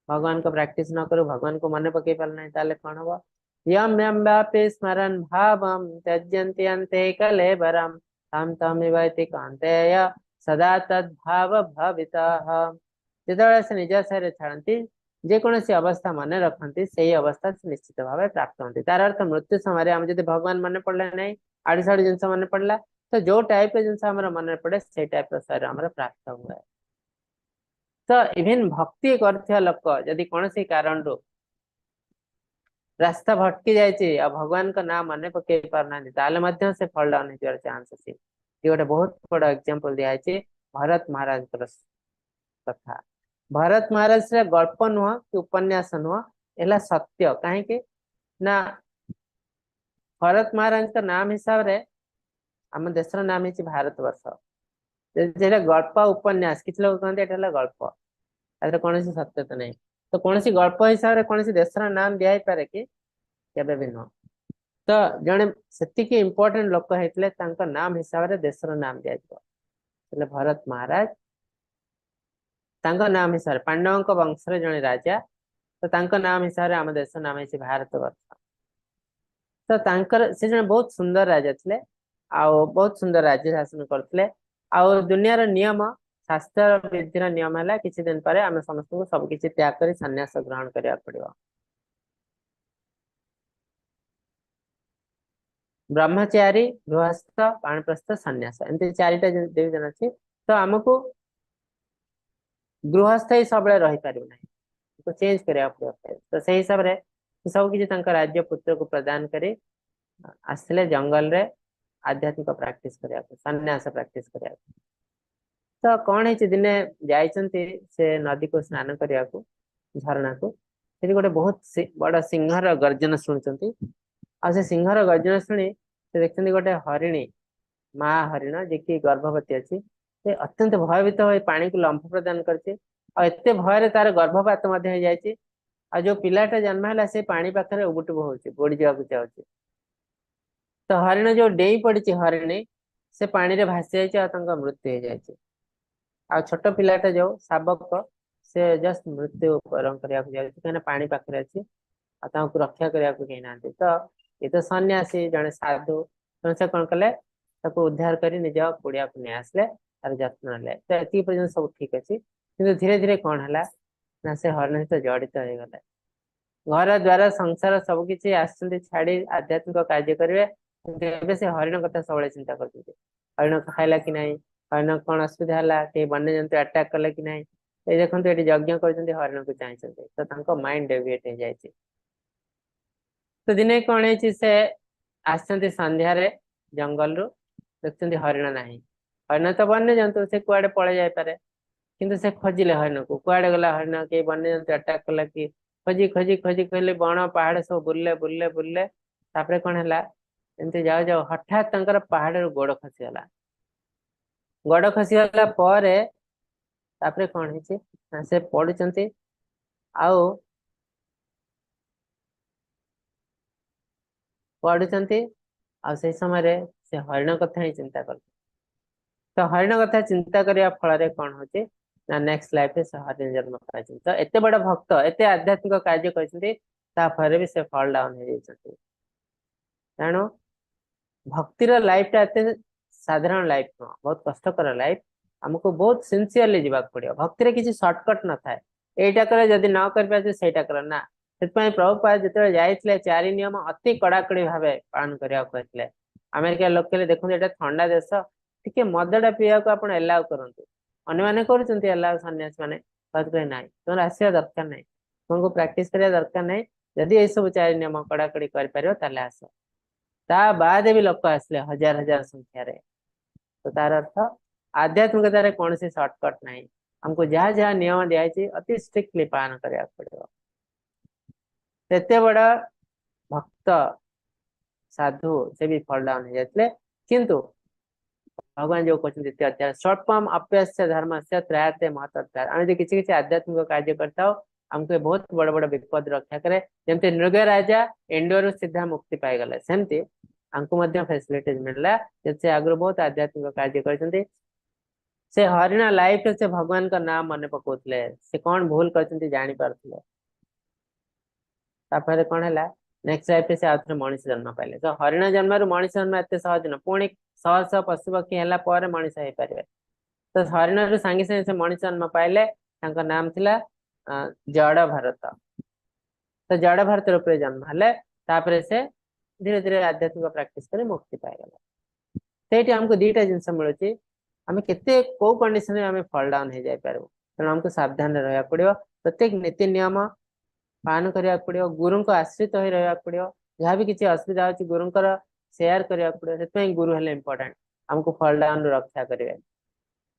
भगवान को प्रैक्टिस न करूँ भगवान को मन पकई पारना ताले कौन हम यम यम व्यापी स्मरण भावम त्यजन्ति अन्ते कलेवरम तम तमिव इति कान्तेय सदा तद्भाव भाविताः जो से निज शरीर छाड़ती जेकोसी अवस्था मन रखती से अवस्था से निश्चित भाव प्राप्त होती तार अर्थ मृत्यु समय आम जब भगवान मन पड़े ना आड़ी साड़ी जिन मन पड़ा तो जो टाइप जिन मन पड़े से टाइप शरीर आम प्राप्त हुए तो इवन भक्ति कर लोक जदि कौन कारण रू रास्ता भटकी जाए भगवान का नाम मन पकई पारना से फल डाउन हो चांस अच्छी गोटे बहुत बड़ एग्जांपल दिखाई भरत महाराज कथा भरत महाराज से गल्प नुह कि उपन्यास नुह एला सत्य कहीं ना भरत महाराज का नाम हिसाब रे आम देशर नाम है भारत वर्ष जेटा गल्प उपन्यास किसी लोग कहते हैं गल्प कौन सत्यता नहीं तो कौन गल्प हिसाब से कौन देशर नाम दिखाई पारे कि केबे भी नुह तो जड़े से इम्पोर्टेंट लोक होते नाम हिसाब से देशर नाम दिया भरत महाराज नाम हिसाब से पांडवों वंश जड़े राजा तो नाम हिसाब से आम देश नाम है भारत वर्ष तो से जन बहुत सुंदर राजा थे बहुत सुंदर राज्य शासन करते दुनियार नियम शास्त्र विधिर नियम है किसी दिन पर आम समस्त को सबकि त्याग कर सन्यास ग्रहण करा पड़ो ब्रह्मचारी गृहस्थ बाणप्रस्थ सन्यास एमती चारिटा डिविजन अच्छी तो आमको गृहस्थ ही सब रही पार ना चेंज करा पड़े तो से हिसाब से सब किसी राज्य पुत्र को प्रदान कर आसले जंगल रे आध्यात्मिक प्रैक्टिस करिया सन्यास प्रैक्टिस करिया तो कौन है दिने जाइछंती से नदी को स्नान करिया को झरना को सेठी गोटे बहुत बड़ सिंहर गर्जन शुणुचंती आ से सिंहर गर्जन शुणी से देखते गोटे हरिणी माँ हरिण जे कि गर्भवती अच्छी से अत्यंत भयभीत हो पानी को लंफ प्रदान करते एते भय तार गर्भपात आ जो पिलाटा जन्म है से पानी पाखे उबुटुब हो बुड़ी जावाक चाहूँ तो हरिण जो डेई पड़ी हरिणी से पानी रे भासी जाए मृत्यु हो जाए आ छोट पिलाटा जो शावक से जस्ट मृत्यु करने पानी पाखे अच्छी रक्षा करने को कही ना तो ये तो सन्यासी जड़े साधु से कौन कले उद्धार कर निज कुड़िया को नहीं आसले तार जत्न ले तो ये पर्यटन सब ठीक अच्छे कि धीरे धीरे कौन है ना से हरिण सहित जड़ित हो गले घर द्वारा संसार सबकि छाड़ी आध्यात्मिक कार्य करेंगे से हरिण कथा सब चिंता करते हरिण खाइला कि नहीं हरिण कौन असुविधा है कहीं वन्य जंतु अटैक कले कि नहीं ये देखो ये यज्ञ कर हरिण को चाहिए तो माइंड डेविएट हो जाए तो दिने कौन है से आसते संध्यारे जंगल रु देखते हरिण ना हरिण तो वन्य जंतु से कुआडे पड़े जापे किंतु से खोजिले हरिण को कुआडे गला हरिण कहीं वन्य जंतु अटैक कला कि खोजी खोजी खोजी कहले बण पहाड़ सब बुल्ले बुल्ले बुल्ले तापर कौन है एमती जाओ जाओ हठात पहाड़ गोड़ खसीगला गोड़ खसीगला तापर कौन है से पड़ुचंती पड़ुचंती से समय से हरिण कथा ही चिंता कर तो हरिण कथा चिंता करने फल कौन हो नेक्स्ट लाइफ से हरिण जन्म पाई तो एत बड़ भक्त एत आध्यात्मिक कार्य कर भी से फल डाउन हो जाती तेणु भक्तिर लाइफ टा एत साधारण लाइफ नुह बहुत कष्टकर लाइफ आमको बहुत सिंसियरली जावाक पड़ो भक्ति किसी सर्टकट न थाए यहीटा कर जदि न कर सहीटा कर ना से प्रभुपाद जो जाते चारि नियम अति कड़ाकड़ी भाव पालन करने कहते अमेरिका लोक देखते ये ठंडा देश टी मदटा पीवा को आप एलाउ करूँ अन्य कर सन्यासी मैंने ना तुम आसवा दरकार ना तुमको प्राक्ट करने दरकार ना जदि ये सब चारि नियम कड़ाकड़ी कर आस ता बाद भी लोक आसले हजार हजार संख्यार तो तार अर्थ आध्यात्मिकतार कौन सी सर्टकट ना हमको जहाँ जहाँ नियम दिखाई अति स्ट्रिक्टली पालन करने पड़ो एत बड़ भक्त साधु से भी फल डाउन हो जाते किंतु भगवान जो कहते स्वल्पम अप्यस्य धर्म से त्रयाते महत्व आम जो किसी आध्यात्मिक कार्य करता हमको बहुत बड़ बड़ विपद रक्षा करे जमती नृग राजा एंडोर सीधा मुक्ति पाईगले सेमती हमको फैसिलिटीज मिलला जैसे आगु बहुत आध्यात्मिक कार्य करते से हरिण लाइफ से भगवान का नाम मन पकाउले से कौन भूल कर जानी पारुले तापर कौन है नेक्स्ट लाइफ से आउे मनीष जन्म पाइले तो हरिण जन्म मनीष जन्म एत सहज न पुणी शह शह पशु पक्षी है मनीष हो पारे तो हरिण सांगे सांगे से मनीष जन्म पाइले नाम थिला जड़ भरत। तो जड़ भरत रूप में जन्म हेले तापर से धीरे धीरे आध्यात्मिक प्रैक्टिस कर मुक्ति पाइगला। से हमको दीटा जिनस मिलूँ आम के कौ कंडीशन में आम फल डाउन हो जापर तेणु हमको सावधान रहा पड़ो प्रत्येक नीति नियम पालन करने पड़ो गुरु को आश्रित हो रहा पड़ो जहाँ भी किसी असुविधा अच्छी गुरुंर सेयार करने पड़ो से गुरु हेल्ले इंपोर्टाट आमको फल डाउन रक्षा करेंगे।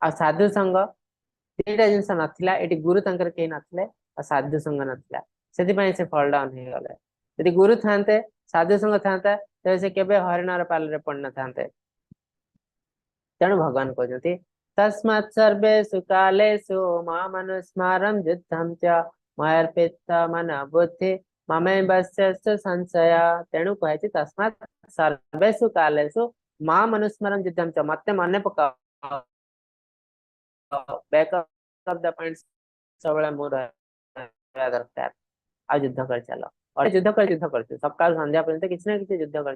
आ साधु संग दीटा जिनस नाला ये गुरु तंकर कहीं नथिले आ साधु संग नाला से फल डाउन हो गले। यदि गुरु था साधु संग था तो से केबे हरिणार पाल पड़ न था। तेणु भगवान कहते तस्मात् सर्वेषु कालेषु मामनुस्मारं युद्धं च मयर्पित मन बुद्धि ममैवस्यस्तु संशय। तेणु कहे तस्मात् सर्वेषु कालेषु मामनुस्मरं युद्धं च मते मन पकाओ बैकअप द पॉइंट सब मु दरकार आ युद्ध कर चलो और युद्ध कर सका संध्या पर्यंत किसी ना किसी युद्ध कर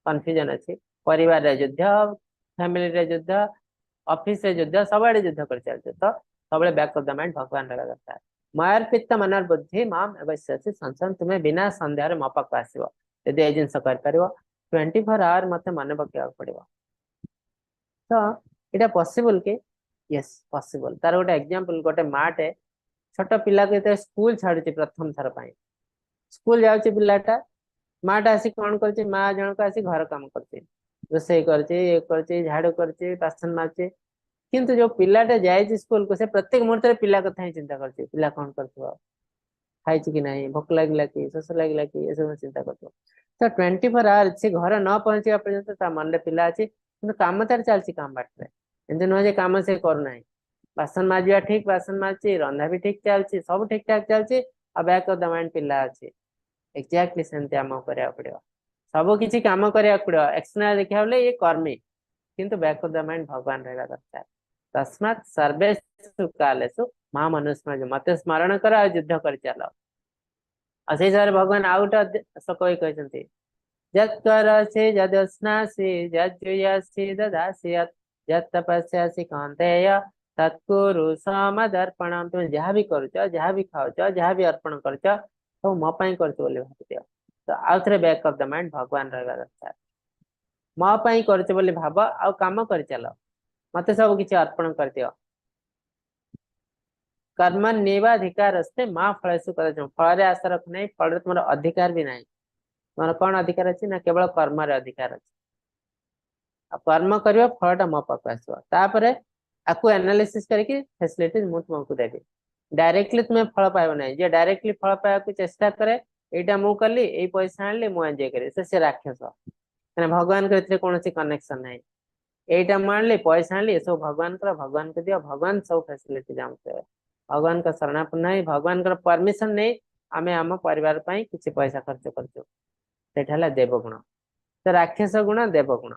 कन्फ्यूजन अच्छी परिवार युद्ध फैमिली रे युद्ध ऑफिस रे युद्ध सब युद्ध कर चलते तो सब बैक ऑफ द माइंड भगवान रहा दरकार। मायर पित्त मनर बुद्धि माम अवश्य संसन तुम्हें बिना संदेह मो पाक आसो यदि ये जिनस कर 24 आवर मत मन पकड़ा पड़ो तो यहाँ पॉसिबल कि यस पॉसिबल। तार गोटे एग्जांपल गोटे माटे छोट पिला को स्कूल छाड़ी प्रथम थर स्कूल जाऊँच पिलाटा माटा आसी कौन कर माँ जनक आसी घर कम कर रोसई कर झाड़ू कर बासन मार्चे किंतु जो पिलाटा जाए स्कूल को से प्रत्येक मुहूर्त पिला कथा ही चिंता कर पिला कौन कर खाई कि ना भोक लगला कि शोष लगला कि ये सब चिंता कर तो 24 आवर से घर न पहुंचा पर्यंत मन पिला अच्छी कम तार चलती कम बाटे एमती नुहे कम से करना बासन माजा ठीक बासन मार्ची रंधा भी ठीक चलती सब ठीक ठाक चलती आ बैक ऑफ द माइंड पिला अच्छी एक्जाक्टली सेमती आम करा पड़ो सब किसी कम करा पड़ो एक्सटर्नल देखा बोले ये कर्मी किंतु बैक ऑफ द माइंड भगवान रहा दरकार। तस्मात् सर्वेषु कालेषु मां मनुस्मर मत स्मरण कर युद्ध कर चल और से भगवान आउ गोटे कवि कहते जत्करसि जदस्नासि जज्जुयसि ददासि जत्तपस्यासि कौन्तेय तत्कुरु समदर्पणम। तुम जहाँ भी करुच जहाँ भी खाऊच जहाँ भी अर्पण करुच तो मो पाई कर भाव दियो तो आउ थे बैक ऑफ द माइंड भगवान रहा दरकार मो पाई कर भाव आउ कम कर चल मत सब किसी अर्पण कर दियो। कर्म निवाधिकार अस्ते माँ फल फल आशा रख ना फल तुम अधिकार भी ना तुम कौन अधिकार अच्छी ना केवल कर्म अधिकार अच्छी कर्म कर फलटा मो पाक आसपर आपको एनालिसिस करके फैसिलिटीज मुझे तुमको देवी डायरेक्टली तुम्हें फल पाइब ना जे डायरेक्टली फल पाइबा चेष्टा करे यहाँ मुझे कली ये पैसा आनी मुझे एंजॉय कर से राक्षस भगवान कौन कनेक्शन ना यहीटा मुझे पैसा आनी सब भगवान भगवान को दियो भगवान सब फैसिलिटी आमको भगवान का शरणापन्न है भगवान का परमिशन नहीं आम आम परिवार किसी पैसा खर्च कर देवगुण तो राक्षस गुण देवगुण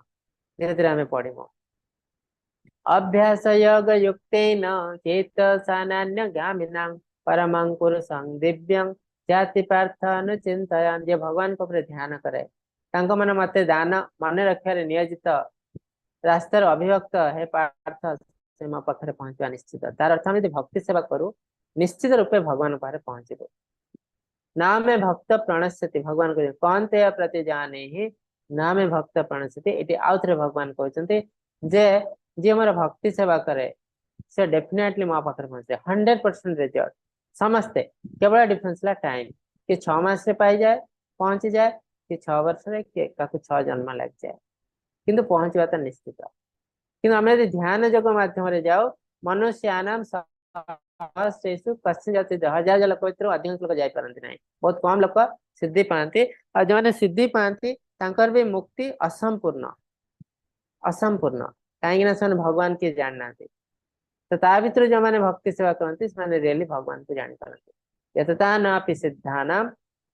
धीरे धीरे आम पढ़ अभ्यास योग युक्तेन चेत सानान्य गामिनां परमं पुरुषं दिव्यं जाति पार्थ अनुचिंतयन्। जे भगवान को ध्यान करे तांको मन मते दान मन रखार नियोजित रास्तार अभिभक्त हे पार्थ से मो पाखे पहुंचवा निश्चित तार अर्थ हम भक्ति सेवा करूँ निश्चित रूपे भगवान पाखे पहुंचबो ना में भक्त प्रणश्यति भगवान को कौन ते प्रति जाने ही ना में भक्त प्रणश्यति ये आउ थे भगवान कहते जे जी मोर भक्ति सेवा करे से डेफिनेटली मो पाखे पहुंचे 100% रिजल्ट समस्ते केवल डिफरेंस टाइम कि 6 मास पाई जाए पहुंची जाए कि 6 वर्ष कि 6 जन्म लग जाए किंतु पहुंचवा तो निश्चित किंतु आम ध्यान योग मध्यम जाओ मनुष्यानाम सहस्रेषु कश्चित् जाति 1000 लोक भर अधिकांश लोक जापारती ना बहुत कम लोक सिद्धि पाती और जो सिद्धि पाती तांकर भी मुक्ति असंपूर्ण असंपूर्ण कहीं भगवान किए जानना तो ता भर जो मैंने भक्ति सेवा करती रियली भगवान को जापारती यथा ना सिद्धाना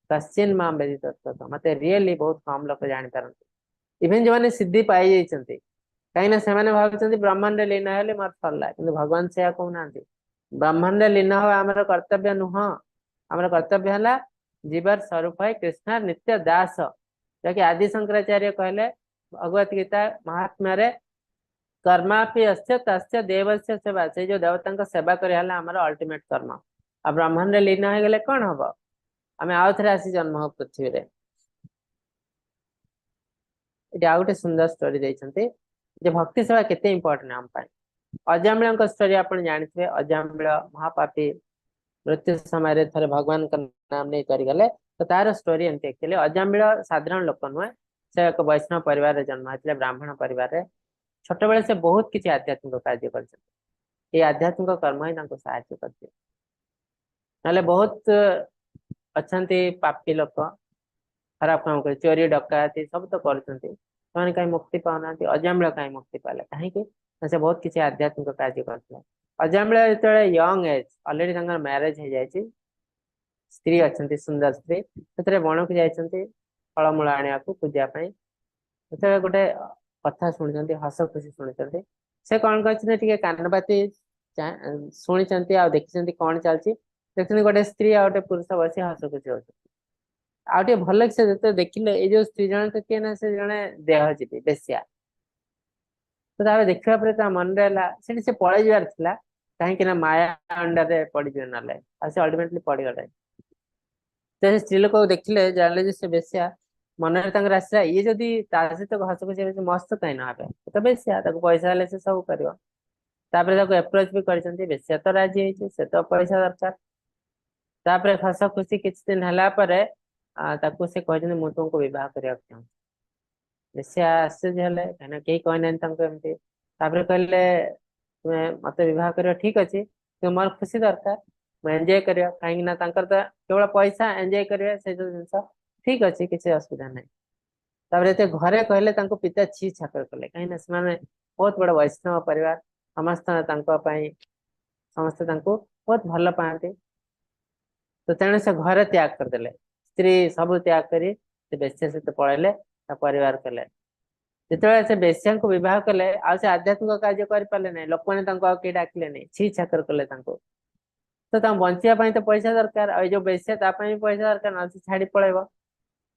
कश्चिन मां वेदी तत्व मत रियली बहुत कम लोग जापारती इवेन जो मैंने सिद्धि पाई जाती कहीं से भावुं ब्रह्मांड लीन है मोर सरला कि भगवान से कहना ब्रह्मांड लीन हवा आम कर्तव्य नुह आम कर्तव्य है जीवर स्वरूप है कृष्ण नित्य दास जबकि आदि शंकराचार्य कहले भगवत गीता महात्म्य रे कर्मापि अस्य तस्य देवस्य सेवा से जो देवता सेवा करे अल्टीमेट कर्म आ ब्रह्मांड रे लीन हो गले कौन हम आम आउ थे आसी जन्म हो पृथ्वी रे ये आ गए सुंदर स्टोरी देते भक्ति सेवा केते इंपोर्टेंट आम अजामिल स्टोरी आप जानते अजामिल महापापी मृत्यु समय थे भगवान का नाम नहीं करगले तो तार स्टोरी एमती एक्चुअली अजामिल साधारण लोक नुहे से एक वैष्णव परिवार जन्म होते ब्राह्मण परिवार छोट बेले से बहुत किसी आध्यात्मिक कार्य कर आध्यात्मिक कर्म ही साहाଯ୍य कर बहुत अच्छा पापी लोक खराब काम कर चोरी डकायती सब तो कर कहीं मुक्ति पाना अजामिल कहीं मुक्ति पाले कहीं से बहुत किसी आध्यात्मिक कार्य करते अजामिल जो यंग एज अलरेडी मैरेज हो जाए स्त्री अच्छा सुंदर स्त्री से बण को जाती फलमूल आने पूजा गोटे कथा शुणी हस खुशी शुणी से कौन कर कानपाती शुणी देखी कौन चलती देखते गोटे स्त्री आ गए पुरुष बस हस खुशी हो भल से देखिले ये जो स्त्री जन तो किए ना से जड़े देहजीवी बेसिया तो देखा मन से पलि जार कहीं माया अंडर पड़ ना अल्टीमेटली पड़गले तो स्त्री लोक देखिले जानले से बेसिया मन में आसला ये जदि सहित हस खुशी मस्त कहीं ना तो बेसिया पैसा से सब कर एप्रोच भी कर बेसिया तो राजी होती से तो पैसा दरकार हस खुशी किसी दिन है से कहते मुझे तुमको बहुत करने चाहूँ बेसिया आश्चर्य हेले कहीं कहीं कहना कहले तुम्हें मत बहुत कर ठीक अच्छे तुम मोर खुशी दरकार मुझे एंजॉय कर कहीं तो केवल पैसा एंजॉय करेंगे से जो जिन ठीक अच्छे किसी असुविधा नहीं घरे कहले पिता छी छाकर कले कहीं बहुत बड़ वैष्णव परिवार समस्त समस्ते बहुत भल पाते तो तेणु से घर त्याग करदे स्त्री सब त्याग कर बेश्या सहित पलैले परिवार कले जिते से बेश्या को बह कले से आध्यात्मिक कार्य करें ना लोक मैंने डाकिले नहीं छी छाकर कले तो बचापी तो पैसा दरकार आ जो बेश्या भी पैसा दरकार ना छाड़ी पलैब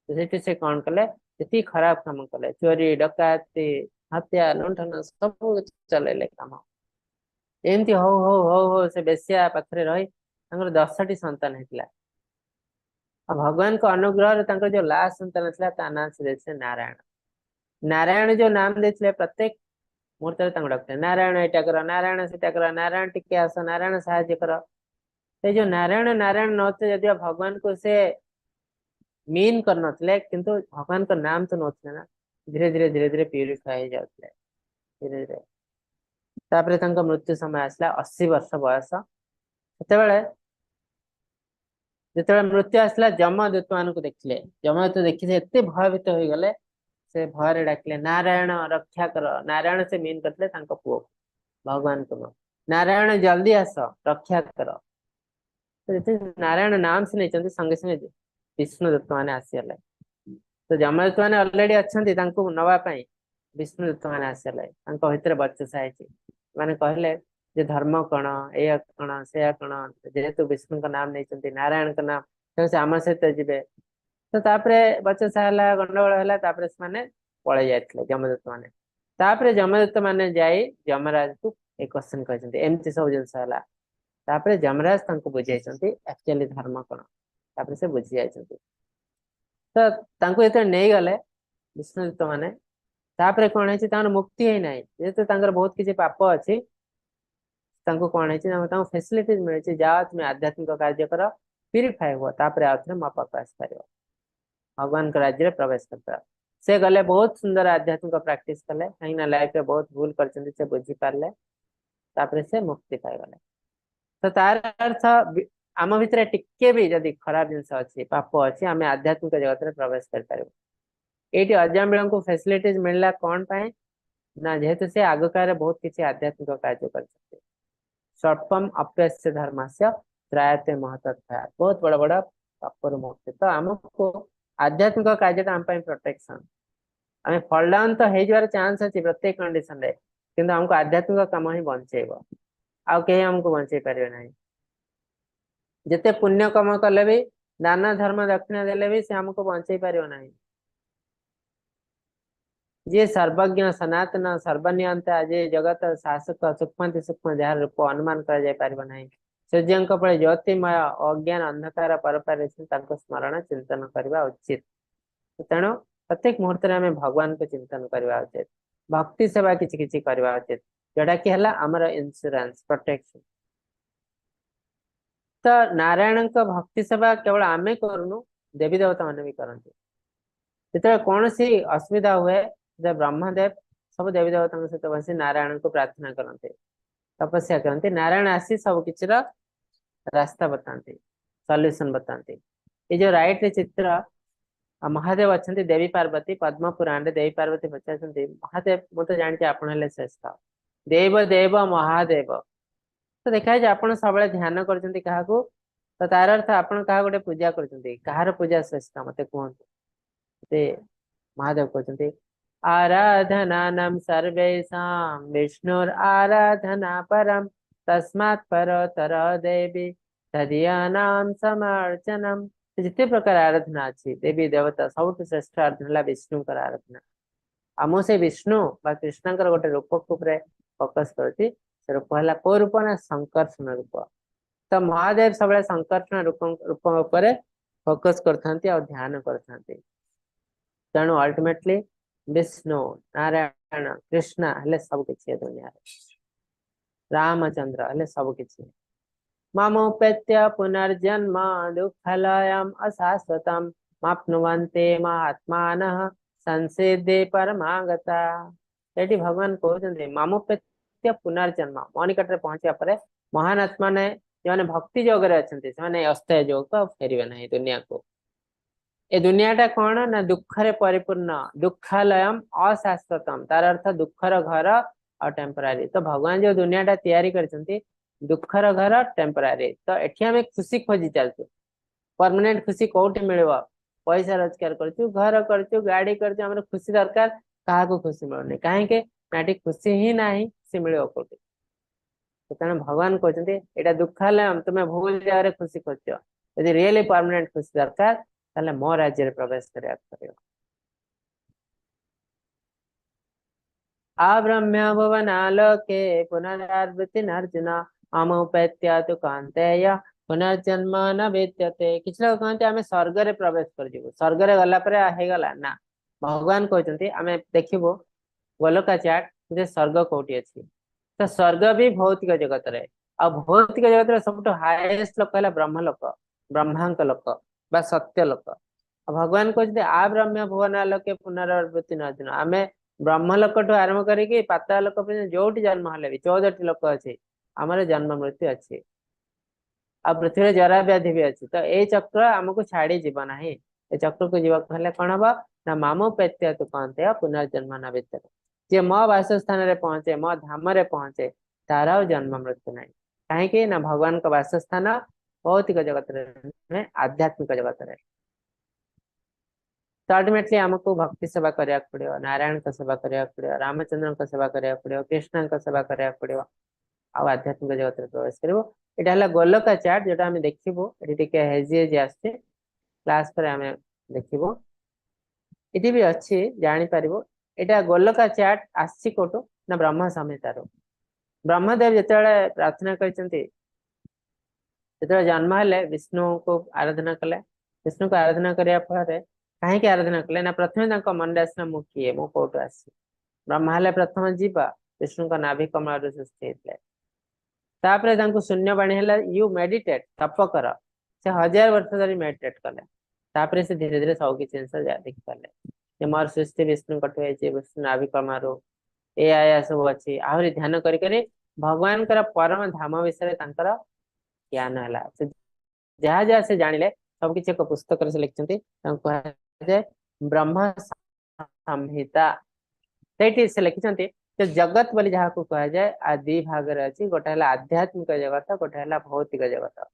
तो से कौन कले जी खराब काम कले चोरी डकायती हत्या लुंठन सब चलैले कम एमती हो से बेश्या पाखे रही 10टी संतान होता भगवान को अनुग्रह जो लास्ट संतान था नाम से नारायण नारायण जो नाम देते प्रत्येक मुहूर्त डाकते नारायण एटा कर नारायण सेटा कर नारायण टिके आस नारायण साहाଯ୍य कर जो नारायण नारायण नौते यदि भगवान को से मीन कर नथिले किंतु भगवान का नाम तो नौते ना धीरे धीरे प्यूरिफाई जाते धीरे धीरे मृत्यु समय आसला 80 वर्ष बयस से जिते मृत्यु आसला जमदूत मान को देखिले जमदूत देखी से एत भयभीत हो गले से भय डाकिले नारायण रक्षा कर नारायण से मीन करते पुओ भगवान को नारायण जल्दी आस रक्षा कर तो नारायण नाम से नहीं संगे संगे विष्णुदत्त मैंने आसीगले तो जमदूत मैंने अलरेडी अच्छा नापी विष्णुदत्त मैंने आसीगले भर बचसा मैंने कहले जे धर्म कण ए कण से कण जेहेतु विष्णु का नाम नहीं नारायण का नाम से आम सहित जी तो बचसा है गंडगोल है से पलि जाते जमदूत मैंने जमदूत मैंने जाई जमराज को एक क्वेश्चन कहते एमती सब जिनस जमराज बुझाई एक्चुअली धर्म कौन से बुझी जाती तो ये नहीं गले विष्णुदूत मैंने कौन है मुक्ति ही ना जेहेतु बहुत किसी पाप अच्छी कौन है फैसिलिटीज मिले जाओ तुम आध्यात्मिक कार्य कर प्यूरिफाई हुआ आउे मो पाक आसपार भगवान के राज्य में प्रवेश करता से गले बहुत सुंदर आध्यात्मिक प्रैक्टिस कले कहीं लाइफ में बहुत भूल कर बुझी पारे से मुक्ति पाईगले तो तार अर्थ आम भितर टिके भी जदि खराब जिनस अच्छी पाप अच्छी आम आध्यात्मिक जगत में प्रवेश कर ये अजामिल को फैसिलिटीज मिलला कौन पाए ना जेहेतु से आग काल बहुत किसी आध्यात्मिक कार्य कर स्वल्पम अप्यस्य धर्म से त्रायते महत्व बहुत बड़ा बड़ा पापर मुक्ति तो आमको आध्यात्मिक कार्य आम प्रोटेक्शन आम फल डाउन तो हो चांस अच्छी प्रत्येक कंडीशन रे किंतु हमको आध्यात्मिक कम ही बचेब आउ कहीं हमको बचे पारे ना जिते पुण्य कम कले भी दान धर्म दक्षिणा देले भी से हमको बचे पार ना जे सर्वज्ञ सनातन सर्वनियंता जे जगत शासक सूक्ष्म सूक्ष्म जार रूप अनुमान कर सूर्य पड़े ज्योतिमय अज्ञान अंधकार पर स्मरण चिंतन करने उचित। तेणु प्रत्येक मुहूर्त में आम भगवान को चिंतन करवा उचित। भक्ति सेवा किसी किसी करवा उचित, जोटा कि आमर इंश्योरेंस प्रोटेक्शन। तो नारायण का भक्ति सेवा केवल आमे करूनु, देवी देवता मैंने भी करते। जो कौन सी असुविधा हुए जब ब्रह्मदेव सब देवी देवता सहित बस नारायण को प्रार्थना करते, तपस्या करते, नारायण आसी सब किसी रास्ता बताते, सॉल्यूशन बताते। ये जो राइट चित्र महादेव अच्छा देवी पार्वती पद्म पुराण देवी पार्वती पचार महादेव मुझे जानते आप श्रेष्ठ देव देव महादेव। तो देखा जाए आप सब ध्यान कर तो तार अर्थ आप गोटे पूजा कर पूजा श्रेष्ठ मत कहते। महादेव कहते आराधना सर्वेशा विष्णुर आराधना परम तस्मात् परतर देवी तदीयानां समर्चनम। जिते प्रकार आराधना अच्छी देवी देवता सब श्रेष्ठ आराधना विष्णु आराधना। आम से विष्णु कृष्ण गोटे रूप को फोकस कर रूप है को रूप ना संकर्षण रूप। तो महादेव सब संकर्षण रूप फोकस करते ध्यान करते। तेणु अल्टीमेटली विष्णु नारायण कृष्ण हेले सब किसी दुनिया रामचंद्र हेले सब किसी। ममोपेत्य पुनर्जन्म दुःखलयम् अशाश्वतम् माप्नुवन्ते महात्मानः संसिद्धि परमागता। ये भगवान कहते ममोपेत्य पुनर्जन्म मो निकट पहुंचा पर महान आत्मा ने जो भक्ति जोग अच्छा अस्थायी जोग फेरवे ना दुनिया को। ए दुनियाटा कौन ना दुखरे परिपूर्ण दुखालयम अशाश्वतम तार अर्थ दुखर घर और टेम्परारी। तो भगवान जो दुनियाटा तैयारी करछंती दुखर घर टेम्परारी। तो एठी हमें खुशी खोजी चलते परमानेंट खुशी कोठी मिलवा पैसा रोजगार करछु घर करछु गाड़ी करछु हमर खुशी दरकार कहा को खुशी मिलने कहीं नाटी खुशी ही नहीं से मिले कोठी। तो तेणु भगवान कहते एटा दुखालयम तुम्हें भूल जगह खुशी खोज यदि रियली परमानेंट खुशी दरकार ताले मो राज्य प्रवेश करिया पड़ियो। आब्रह्म्य भुवनालोके पुनरावृत्ति अर्जुन अमुपेत्य तु कांतेय पुनर्जन्म न विद्यते। किसी लोग कहते आम स्वर्ग रे प्रवेश कर जीवु स्वर्ग रे गला परे हेगला ना। भगवान कहते आम देखिबो गोलका चाट जे स्वर्ग कोठी अछि। तो स्वर्ग भी भौतिक जगत रे आ भौतिक जगत रे सबटो हाईएस्ट लोक है ब्रह्म लोक ब्रह्मांक लोक बा सत्य लोक। भगवान कहते आ ब्रह्म भुवनालोके पुनरावृत्ति अर्जुन आम ब्रह्मलोक ठू आरंभ करके पाताल लोक पर्यंत जो जन्म हेले भी 14 लोक अच्छे आमर जन्म मृत्यु अच्छी आ पृथ्वी जरा व्याधि भी अच्छी। तो ये चक्र आमको छाड़ी जीव ना ये चक्र को जीवा हेले कौन हम ना मामो पेत्य तु कहते पुनर्जन्म न विद्यते। जे मो वासस्थान रे पहुंचे मो धाम रे पहुंचे तार जन्म मृत्यु नहीं कहीं ना भगवान का वासस्थान भौतिक जगत रे आध्यात्मिक जगत रे। तो अल्टीमेटली आमको भक्ति सेवा करने पड़ो नारायण का सेवा करने पड़ो रामचंद्र का सेवा करने पड़ो कृष्ण का सेवा करने पड़ो आध्यात्मिक जगत में प्रवेश कर। यहाँ गोलका चार्ट जोटा आम देखू ये हेजी हेजी आसचे क्लास पर आम देखू ये भी अच्छी जापर यहाँ गोलका चार्ट आसी कौटू ना ब्रह्म संहितार। ब्रह्मदेव जो प्रार्थना कर जन्म हेले विष्णु को आराधना कले विष्णु को आराधना करने फल कहीं आराधना कले ना प्रथम मन आसना मु किए मु कौटू आसी ब्रह्मा हेले प्रथम जीवा विष्णु का नाभि कमल सृष्टि होता शून्यवाणी है यू मेडिटेट तप कर से 1000 वर्ष धरी मेडिटेट कले से धीरे धीरे सब किसी जिन देखी पारे मोर सृष्टि विष्णु कठु विष्णु नाभि कमल ए आया सब अच्छी आहरी ध्यान करी भगवान परम धाम विषय ज्ञान है जहाँ जहाँ से जानिले सब किसी एक पुस्तक से लिखते ब्रह्म संहिता से लिखिं तो जगत बोली जहाँ को कह जाए आ दी भाग अच्छी गोटे है आध्यात्मिक जगत गोटे है भौतिक जगत।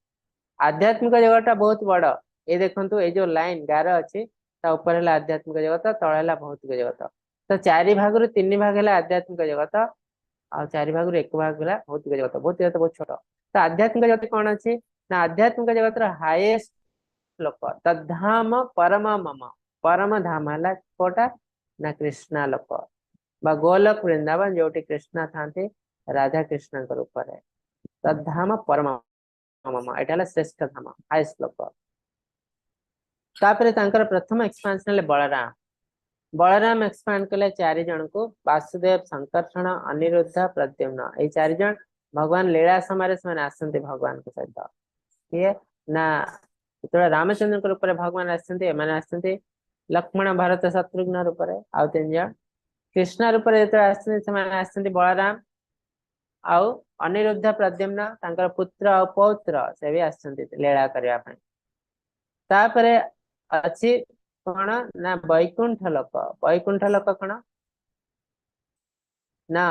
आध्यात्मिक जगत बहुत बड़ ये देखो ये जो लाइन गार अच्छी ऊपर है आध्यात्मिक जगत तले है भौतिक जगत। तो 4 भाग 3 भाग है आध्यात्मिक जगत आ 4 भाग 1 भाग है भौतिक जगत। भौतिक जगत बहुत छोट। तो आध्यात्मिक जगत कौन अच्छी ना आध्यात्मिक जगत हाईएस्ट लोक तद्धाम परम मम परम धाम है कोटा ना कृष्णा लोक बा गोलक वृंदावन जो कृष्णा था राधा कृष्ण रूप है तद्धाम परम मम एटा श्रेष्ठ धाम हाईएस्ट श्लोक तापर तांकर प्रथम एक्सपांशन ले बलराम बलराम एक्सपांड कले 4 जन को वासुदेव संकर्षण अनिरुद्ध प्रद्युम्न ये 4 जन भगवान लीला समय से आसते भगवान के सहित किए ना जो रामचंद्र रूप में भगवान आसते लक्ष्मण भरत शत्रुघ्न रूप में आउ 3 जन कृष्ण रूप में जो बलराम आउ अनिरुद्ध प्रद्युम्न तांकर पुत्र और पौत्र से भी आसते लीला करने तापरे अच्छी कौन ना वैकुंठ लोक कौन ना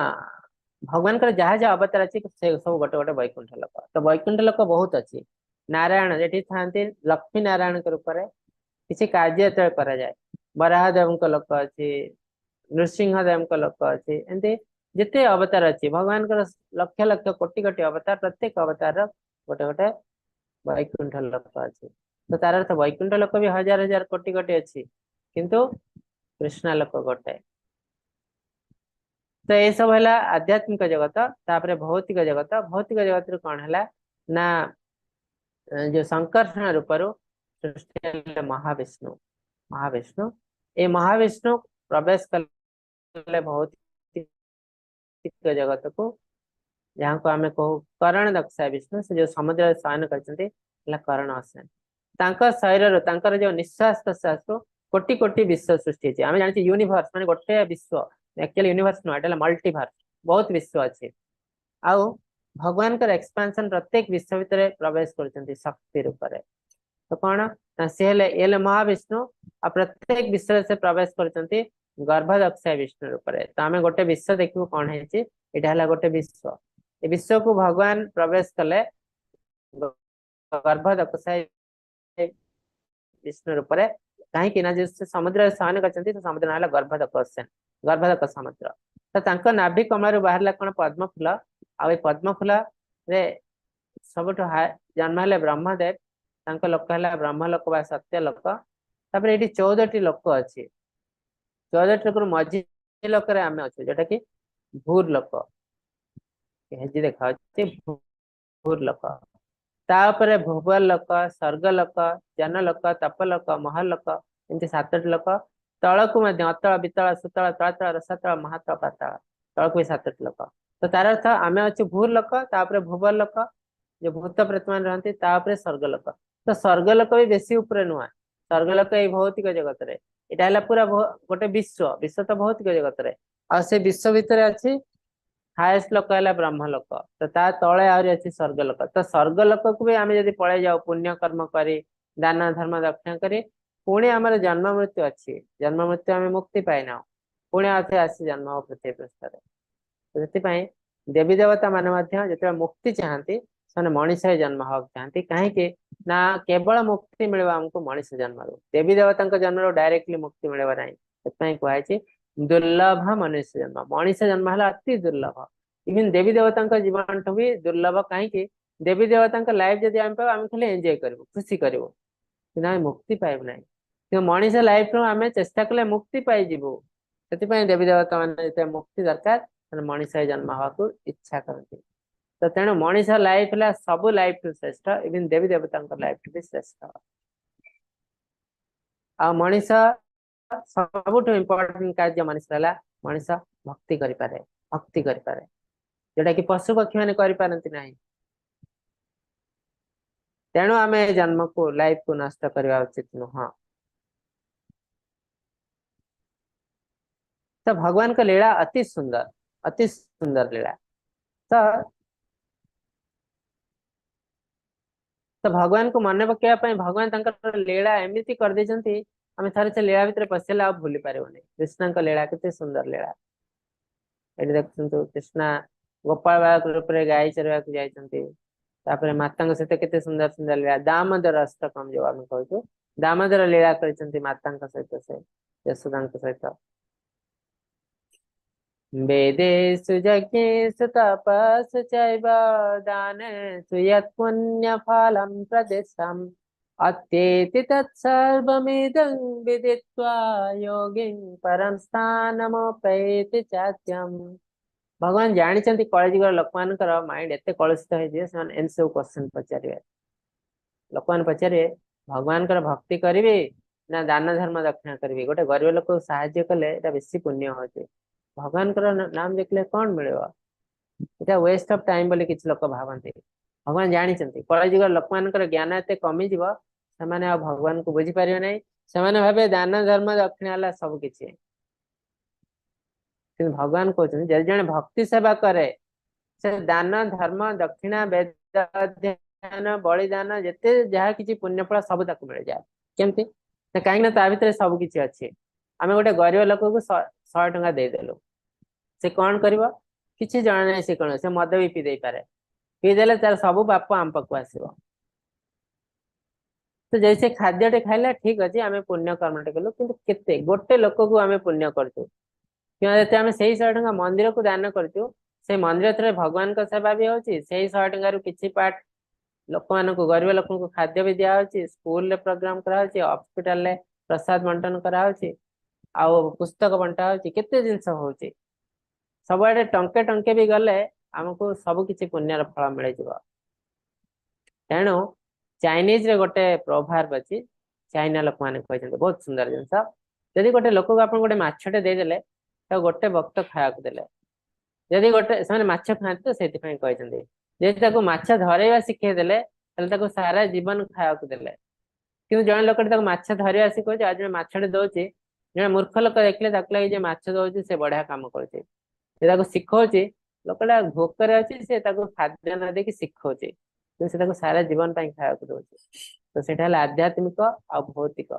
भगवान का जहाँ जहाँ अवतार अच्छी से सब गोटे गोटे वैकुंठ लोक तो वैकुंठ लोक बहुत अच्छी नारायण ये था लक्ष्मी नारायण के रूप में किसी कार्य करा जाए बराहदेव लोक अच्छी नृसिंहदेव लोक अच्छी एमती जिते अवतार अच्छी भगवान का लक्ष लक्ष कोटि कोटि अवतार प्रत्येक अवतार गोटे गोटे वैकुंठ लोक अच्छी तो तार अर्थ वैकुंठ लोक भी हजार हजार कोटि कोटि अच्छी किंतु कृष्णा लोक गोटे तो ये सब है आध्यात्मिक जगत तापर भौतिक जगत कौन है ना जो संकर्षण रूप सृष्टि महाविष्णु महाविष्णु ये महाविष्णु प्रवेश कले भौतिक जगत को जहाँ को आम कहू करण दक्षा विष्णु से जो समुद्र शयन कर करण असेन शरीर जो निश्वास प्रश्वास कोटि कोटि विश्व सृष्टि आम जानी यूनिवर्स मान गोटे विश्व एक्चुअली यूनिवर्स नुह एटा मल्टीवर्स बहुत विश्व अच्छे आउ भगवान का एक्सपांशन प्रत्येक विश्व भितर प्रवेश कर शक्ति रूप में तो कौन सी महाविष्णु आ प्रत्येक विश्व से प्रवेश कर गर्भदक्षा विष्णु रूप में तो आम गोटे विश्व देखू कौन है गोटे विश्व ये विश्व को भगवान प्रवेश कले गर्भदक्षा विष्णु रूप में कहीं ना जो समुद्र शयन कर समुद्र ना गर्भदक समुद्र तो नाभि कमल बाहर कौन पद्म फूल आ पद्म फूल सब जन्म है ब्रह्मदेव लोक है ब्रह्मलोक बा सत्य लोक तापर ये 14 लोक अच्छी 14 लोक मझी लोक आम अच्छे जोटा कि भूर लोक देखा भूर लोक तापर भुवन लोक स्वर्ग लोक जन लोक तपलोक महलोक एमती 7 लोक तल को अतल वितल सुतल तलतल रसातल महातल पातल तल को भी 7 लोक तो तार अर्थ आम अच्छे भूर लोक तापर भुवन लोक जो भूत प्रेत मान रहती स्वर्गलोक तो स्वर्गलोक भी बेसी ऊपर नुआ स्वर्गलोक ये भौतिक जगत रे इटा है पूरा गोटे विश्व विश्व तो भौतिक जगत रे आ से विश्व भितर अच्छी हाईएस्ट लोक है ब्रह्मलोक तो ता तले आहरी अच्छी स्वर्गलोक तो स्वर्गलोक को भी आम जब पलि जाऊ पुण्य कर्म करी दान धर्म दक्षिण करी पुणी आम जन्म मृत्यु अच्छी जन्म मृत्यु आम मुक्ति पाइना पुणी आसे आसी जन्म पृथ्वी पृष्ठ से देवी देवता मान जो मुक्ति चाहती से मनीष जन्म हक चाहती कहीं ना केवल मुक्ति मिलवा हमको मनीष जन्म देवी देवता जन्म डायरेक्टली मुक्ति मिलवा ना कहु दुर्लभ मनुष्य जन्म मनीष जन्म है अति दुर्लभ इवन देवी देवता जीवन ठू भी दुर्लभ कहीं देवी देवता लाइफ जब आम पाइबा आम खाली एंजॉय करूँ खुशी करूँ कि मुक्ति पाइब ना कि मनीष लाइफ आम चेष्टा कले मुक्ति पाइबू से देवी देवता मैंने मुक्ति दरकार मनीष जन्म हवा इच्छा करती तो तेणु मनीष लाइफ है सब लाइफ श्रेष्ठ इवन देवी देवता लाइफ भी श्रेष्ठ आ मनीष सबुठ इम्पोर्टेंट कार्य मनीष है मनीष भक्ति करें जोटा कि पशु पक्षी मैंने करती ना तेणु आम जन्म को लाइफ को नष्ट करवा उचित नुह तो भगवान का लीला अति सुंदर लीला तो भगवान को मन पकड़ा भगवान लीला एमती कर देछंती आम थे से लीला भितर पशिले आ भूली पारे कृष्ण लीला केते सुंदर लीला ये देखु कृष्णा गोपाल बालक रूप में गाय चरवा जापर माता सहित केते सुंदर सुंदर लीला दामोदर अष्टकम जो आम कहू दामोदर लीला कर माता सहित से यशोदा सहित वेदेषु यज्ञेषु तपस्सु चैव दानेषु यत् पुण्यफलं प्रदिशम् अत्येति तत्सर्वमिदं विदित्वा योगिं परं स्थानमुपैति चात्यम् भगवान जानते कलिजुगर लोक मान माइंड एत कलुषित हो सब क्वेश्चन पचारे लोक मान पचारे भगवान भक्ति करेंगे ना दान धर्म दक्षिणा करेंगे गोटे गरीब लोक साहाଯ୍य कले बेसी पुण्य हो भगवान नाम देखले कौन मिले इटा वेस्ट ऑफ टाइम बोली किसी लोक भावती भगवान जानते कलिजुगर लोक मान ज्ञान एत कमिज से भगवान को बुझी पारे ना से भावे दान धर्म दक्षिणा सब किसी भगवान कहते जड़े भक्ति सेवा करे से दान धर्म दक्षिणा वेद अध्ययन बलिदान जिते जहाँ किसी पुण्यफल सब तक मिल जाए केमती कहीं ता भर सब किसी अच्छे आम गोटे गरीब लोक को 100 टंका देदेलु से कौन कर किसी जना नहीं से कौन से मद भी पी दे पारे पीदेले तार सब पाप आम पाक आसो तो जैसे खाद्य खाइला ठीक अच्छे आम पुण्य कर्मटे कलु कि गोटे लोक को आम पुण्य करचु आम से 100 टंका मंदिर को दान करचु से मंदिर थ्रू भगवान का सेवा भी होची से 100 टंका किसी पार्ट लोक मान गरीब लोक खाद्य भी दिखाई स्कूल प्रोग्राम कराई हॉस्पिटल प्रसाद बंटन कराई आउ पुस्तक बंटा होते जिनस हो सबुआडे टंके टंके भी गले आमको सब किसी पुण्यर फल मिल जाव तेणु चाइनीज रे गोटे प्रभाव अच्छी चाइना लोक मैंने कहते बहुत सुंदर जिनस जदि गोटे लोक को आप गोटे मछटे देदेले तो गोटे वक्त खाया देले जदि गोटे से माछ खाते तो से कहते जदि माछ धरवा शिखेदेले सारा जीवन खाया देले कि जन लोक माछ धरवा शिखे आज मछटे दौर जन मूर्ख लोक देखले लगे माछ दौर से बढ़िया कम कर शिखे लोकटा भोकर अच्छी से खाद्य न देकी शिखे से सारा जीवन खाया दौर तो सेटा आध्यात्मिक आ भौतिक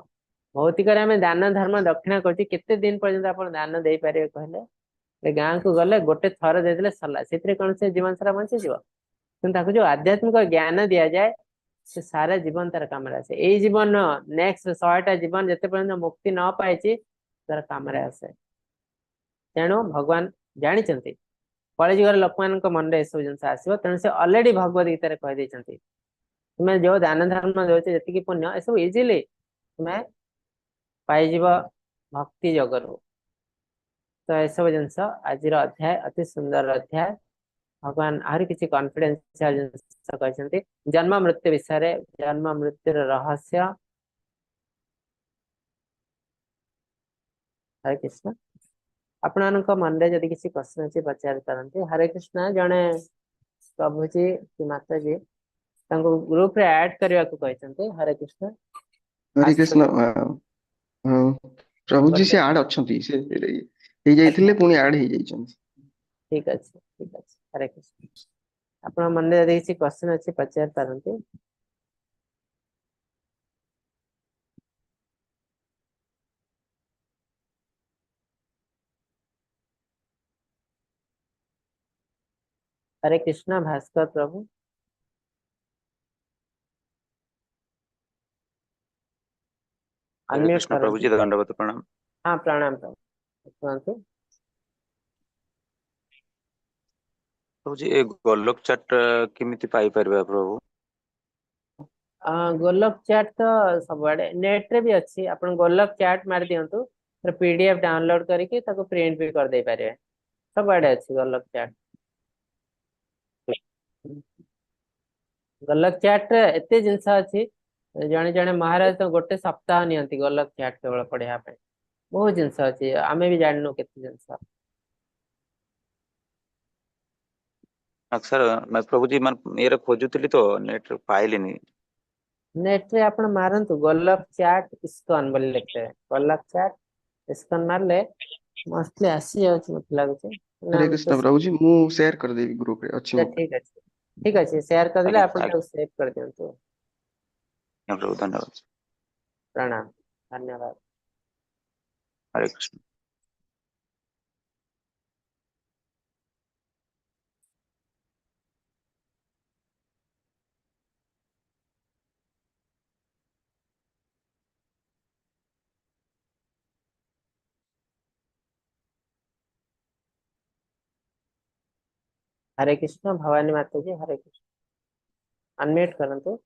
भौतिक दान धर्म दक्षिणा करते दिन पर्यंत आप दान दे पारे कहले गाँ को गले गोटे थर देदेले सरला से कौन से जीवन सारा बंची कि जो आध्यात्मिक ज्ञान दि जाए से सारा जीवन तार कम आसे यही जीवन नेक्स्ट 100टा जीवन जिते पर्यंत मुक्ति न पाई तार कम आसे तेणु भगवान जानते कलिजुगर लोक मान मन में सब जिन आसो तेणु से अलरेडी भगवद गीता कहीदे तुम्हें जो दान धर्म दौचे जी पुण्य ये सब इजिली तुम्हें पाइज भक्ति जगरू तो यह सब जिन आज अध्याय अति सुंदर अध्याय भगवान आहरी किसी कॉन्फिडेंशियल जिन कहते जन्म मृत्यु विषय जन्म मृत्यु रहस्य हरे कृष्ण आपण मन में जब किसी क्वेश्चन अच्छी पचारि पारती हरे कृष्ण जड़े प्रभु जी कि माता जी ग्रुप रे ऐड करने को कहते हरे कृष्ण हरे कृष्ण प्रभु जी से बोलिए। आड अच्छी से हे जाइथिले पुणी आड हे जाइछन्ति ठीक अच्छे हरे कृष्ण आपण मन में जब किसी क्वेश्चन अच्छी पचारि पारती हरे कृष्ण भास्कर प्रभु हरे अनम्यूट कृष्ण प्रभु जी दंडवत प्रणाम। हाँ प्रणाम प्रभु कहतु प्रभु जी एक गोलोक चाट केमिति पाई परबा प्रभु? गोलोक चैट तो सब नेट रे भी अच्छी अपन गोलोक चैट मार दिंतु पीडीएफ डाउनलोड करके प्रिंट भी कर दे पारे सब अच्छी गोलोक चैट गोलोक चैट एत जिनस अच्छी जड़े जड़े महाराज तो गोटे सप्ताह नियंती गोलोक चैट केवल पढ़िया बहुत जिनस अच्छी आम भी जानू के जिनस अक्सर मैं प्रभु जी मन ये खोजुतली तो नेट पाइलिनी नेट रे आपण मारंतु गोलोक चैट इस्कॉन बोली लिखते हैं गोलोक चैट इस्कॉन मारले मोस्टली आसी जाउछ मत लागुछ हरे कृष्ण प्रभु जी मु शेयर कर देबी ग्रुप रे अच्छी ठीक अच्छे शेयर कर देले आज्ञा आपण तो सेव कर दियंतु प्रभु धन्यवाद। प्रणाम धन्यवाद। हरे कृष्ण। हरे कृष्ण भवानी माता जी हरे कृष्ण अनम्यूट करंतु।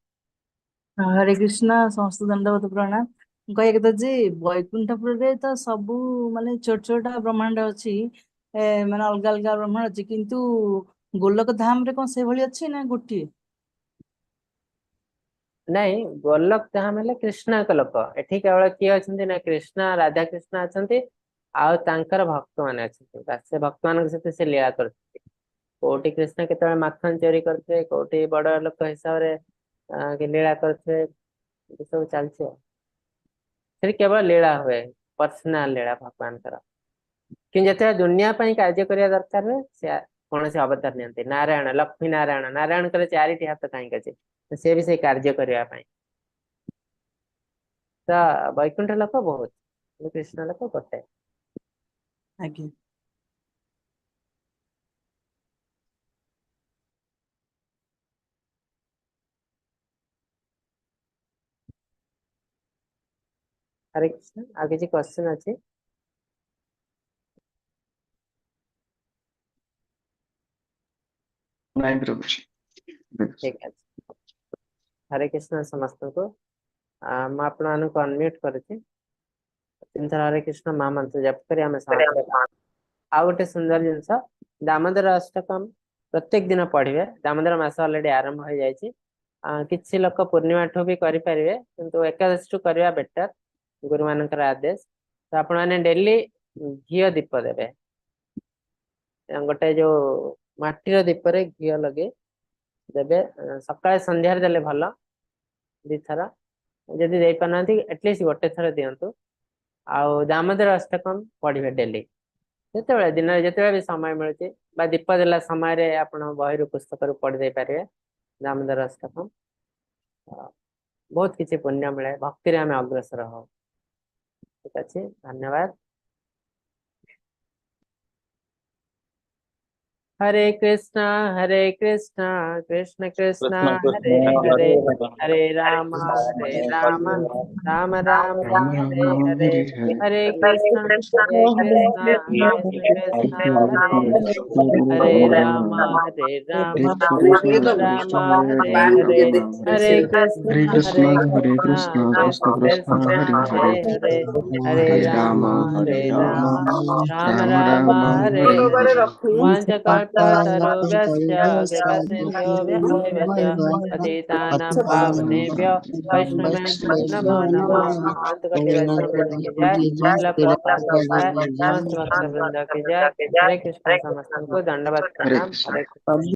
हरे कृष्ण समस्त दंडवत प्रणाम कहया କଥା ଯେ ବୈକୁଣ୍ଠପୁରରେ ତ ସବୁ ମାନେ ଛୋଟ ଛୋଟ ବ୍ରହ୍ମାଣ୍ଡ ଅଛି ମାନେ ଅଲଗା ଅଲଗା ବ୍ରହ୍ମାଣ୍ଡ ଅଛି, କିନ୍ତୁ ଗୋଲକ ଧାମ ରେ କଣ ସେଭଳି ଅଛି ନା ଗୋଟିଏ? ନାଇଁ, ଗୋଲକ ଧାମ ହେଲେ କୃଷ୍ଣଙ୍କ ଲୋକ। ଏଠି କେବଳ କିଏ ଅଛନ୍ତି ନା କୃଷ୍ଣ ରାଧା କୃଷ୍ଣ ଅଛନ୍ତି, ଆଉ ତାଙ୍କର ଭକ୍ତ ମାନେ ଅଛନ୍ତି। ସେ ଭକ୍ତ ମାନଙ୍କ ସହିତ ସେ ଲୀଳା କରୁଛନ୍ତି। କୋଉଠି କୃଷ୍ଣ କେତେବେଳେ ମାଖନ ଚୋରି କରୁଥିବେ, କୋଉଠି ବଡ ଲୋକ ହିସାବରେ ଲୀଳା କରୁଥିବେ, ଏ ସବୁ ଚାଲିଛି ଆଉ। ସେଠି କେବଳ ଲୀଳା ହୁଏ, ପର୍ସନାଲ ଲୀଳା ଭଗବାନଙ୍କର। କିନ୍ତୁ ଯେତେବେଳେ ଦୁନିଆ ପାଇଁ କାର୍ଯ୍ୟ କରିବା ଦରକାର ହୁଏ, ସେ କୌଣସି ଅବତାର ନିଅନ୍ତି। ନାରାୟଣ, ଲକ୍ଷ୍ମୀ ନାରାୟଣ, ନାରାୟଣଙ୍କର 4ଟି ହାତ କାହିଁକି ଅଛି? ସେ ବି ସେଇ କାର୍ଯ୍ୟ କରିବା ପାଇଁ। ତ ବୈକୁଣ୍ଠ ଲୋକ ବହୁତ, କୃଷ୍ଣ ଲୋକ ଗୋଟେ। ଆଜ୍ଞା। हरे कृष्ण। ଆଉ କିଛି କ୍ୱେଶ୍ଚନ ଅଛି? ନାଇଁ ପ୍ରଭୁଜୀ। ଠିକ ଅଛି। ହରେ କୃଷ୍ଣ ସମସ୍ତଙ୍କୁ। ମୁଁ ଆପଣମାନଙ୍କୁ ଅନମ୍ୟୁଟ କରୁଛି। 3 ଥର ହରେ କୃଷ୍ଣ ମହାମନ୍ତ୍ର ଜପ କରି ଆମେ ସମାପ୍ତ କରିବା। ଆଉ ଗୋଟେ ସୁନ୍ଦର ଜିନିଷ, ଦାମୋଦର ଅଷ୍ଟକମ ପ୍ରତ୍ୟେକ ଦିନ ପଢିବେ। ଦାମୋଦର ମାସ ଅଲରେଡି ଆରମ୍ଭ ହେଇଯାଇଛି। କିଛି ଲୋକ ପୂର୍ଣ୍ଣିମା ଠୁ ବି କରିପାରିବେ, କିନ୍ତୁ ଏକାଦଶୀ ଠୁ କରିବା ବେଟର, ଗୁରୁ ମାନଙ୍କର ଆଦେଶ। ତ ଆପଣ ମାନେ ଡେଲି ଘିଅ ଦୀପ ଦେବେ। ଗୋଟେ ଯୋଉ ମାଟିର ଦୀପରେ ଘିଅ ଲଗେଇ ଦେବେ। ସକାଳେ ସନ୍ଧ୍ୟାରେ ଦେଲେ ଭଲ, 2 ଥର। ଯଦି ଦେଇପାରୁନାହାନ୍ତି ଆଟଲିଷ୍ଟ ଗୋଟେ ଥର ଦିଅନ୍ତୁ। ଆଉ ଦାମୋଦର ଅଷ୍ଟକମ ପଢିବେ ଡେଲି। ଯେତେବେଳେ ଦିନରେ ଯେତେବେଳେ ବି ସମୟ ମିଳୁଛି, ବା ଦୀପ ଦେଲା ସମୟରେ ଆପଣ ବହିରୁ ପୁସ୍ତକରୁ ପଢି ଦେଇ ପାରିବେ ଦାମୋଦର ଅଷ୍ଟକମ। ବହୁତ କିଛି ପୁଣ୍ୟ ମିଳେ, ଭକ୍ତିରେ ଆମେ ଅଗ୍ରସର ହଉ। ଠିକ ଅଛି, ଧନ୍ୟବାଦ। हरे कृष्णा कृष्ण कृष्ण कृष्ण हरे कृष्ण हरे, हरे हरे राम राम राम हरे हरे, हरे कृष्णा कृष्ण कृष्ण हरे हरे, राम राम राम हरे हरे, हरे कृष्णा हरे कृष्ण कृष्ण कृष्ण कृष्ण कृष्ण हरे हरे हरे, हरे, हरे हरे राम हरे राम, राम राम राम राम हरे हरे हरे। हरे। वाञ्छकल्पतरुभ्यश्च कृपासिन्धुभ्यः एव च पतितानां पावनेभ्यो वैष्णवेभ्यो नमो नमः। अनंत कोटि वैष्णव वृंद की जय, शिल प्रभुपाद की जय, समस्त भक्त वृंद की जय। हरे कृष्ण। समस्त को दंडवत हरे प्रणाम। कृष्ण। हरे कृष्ण।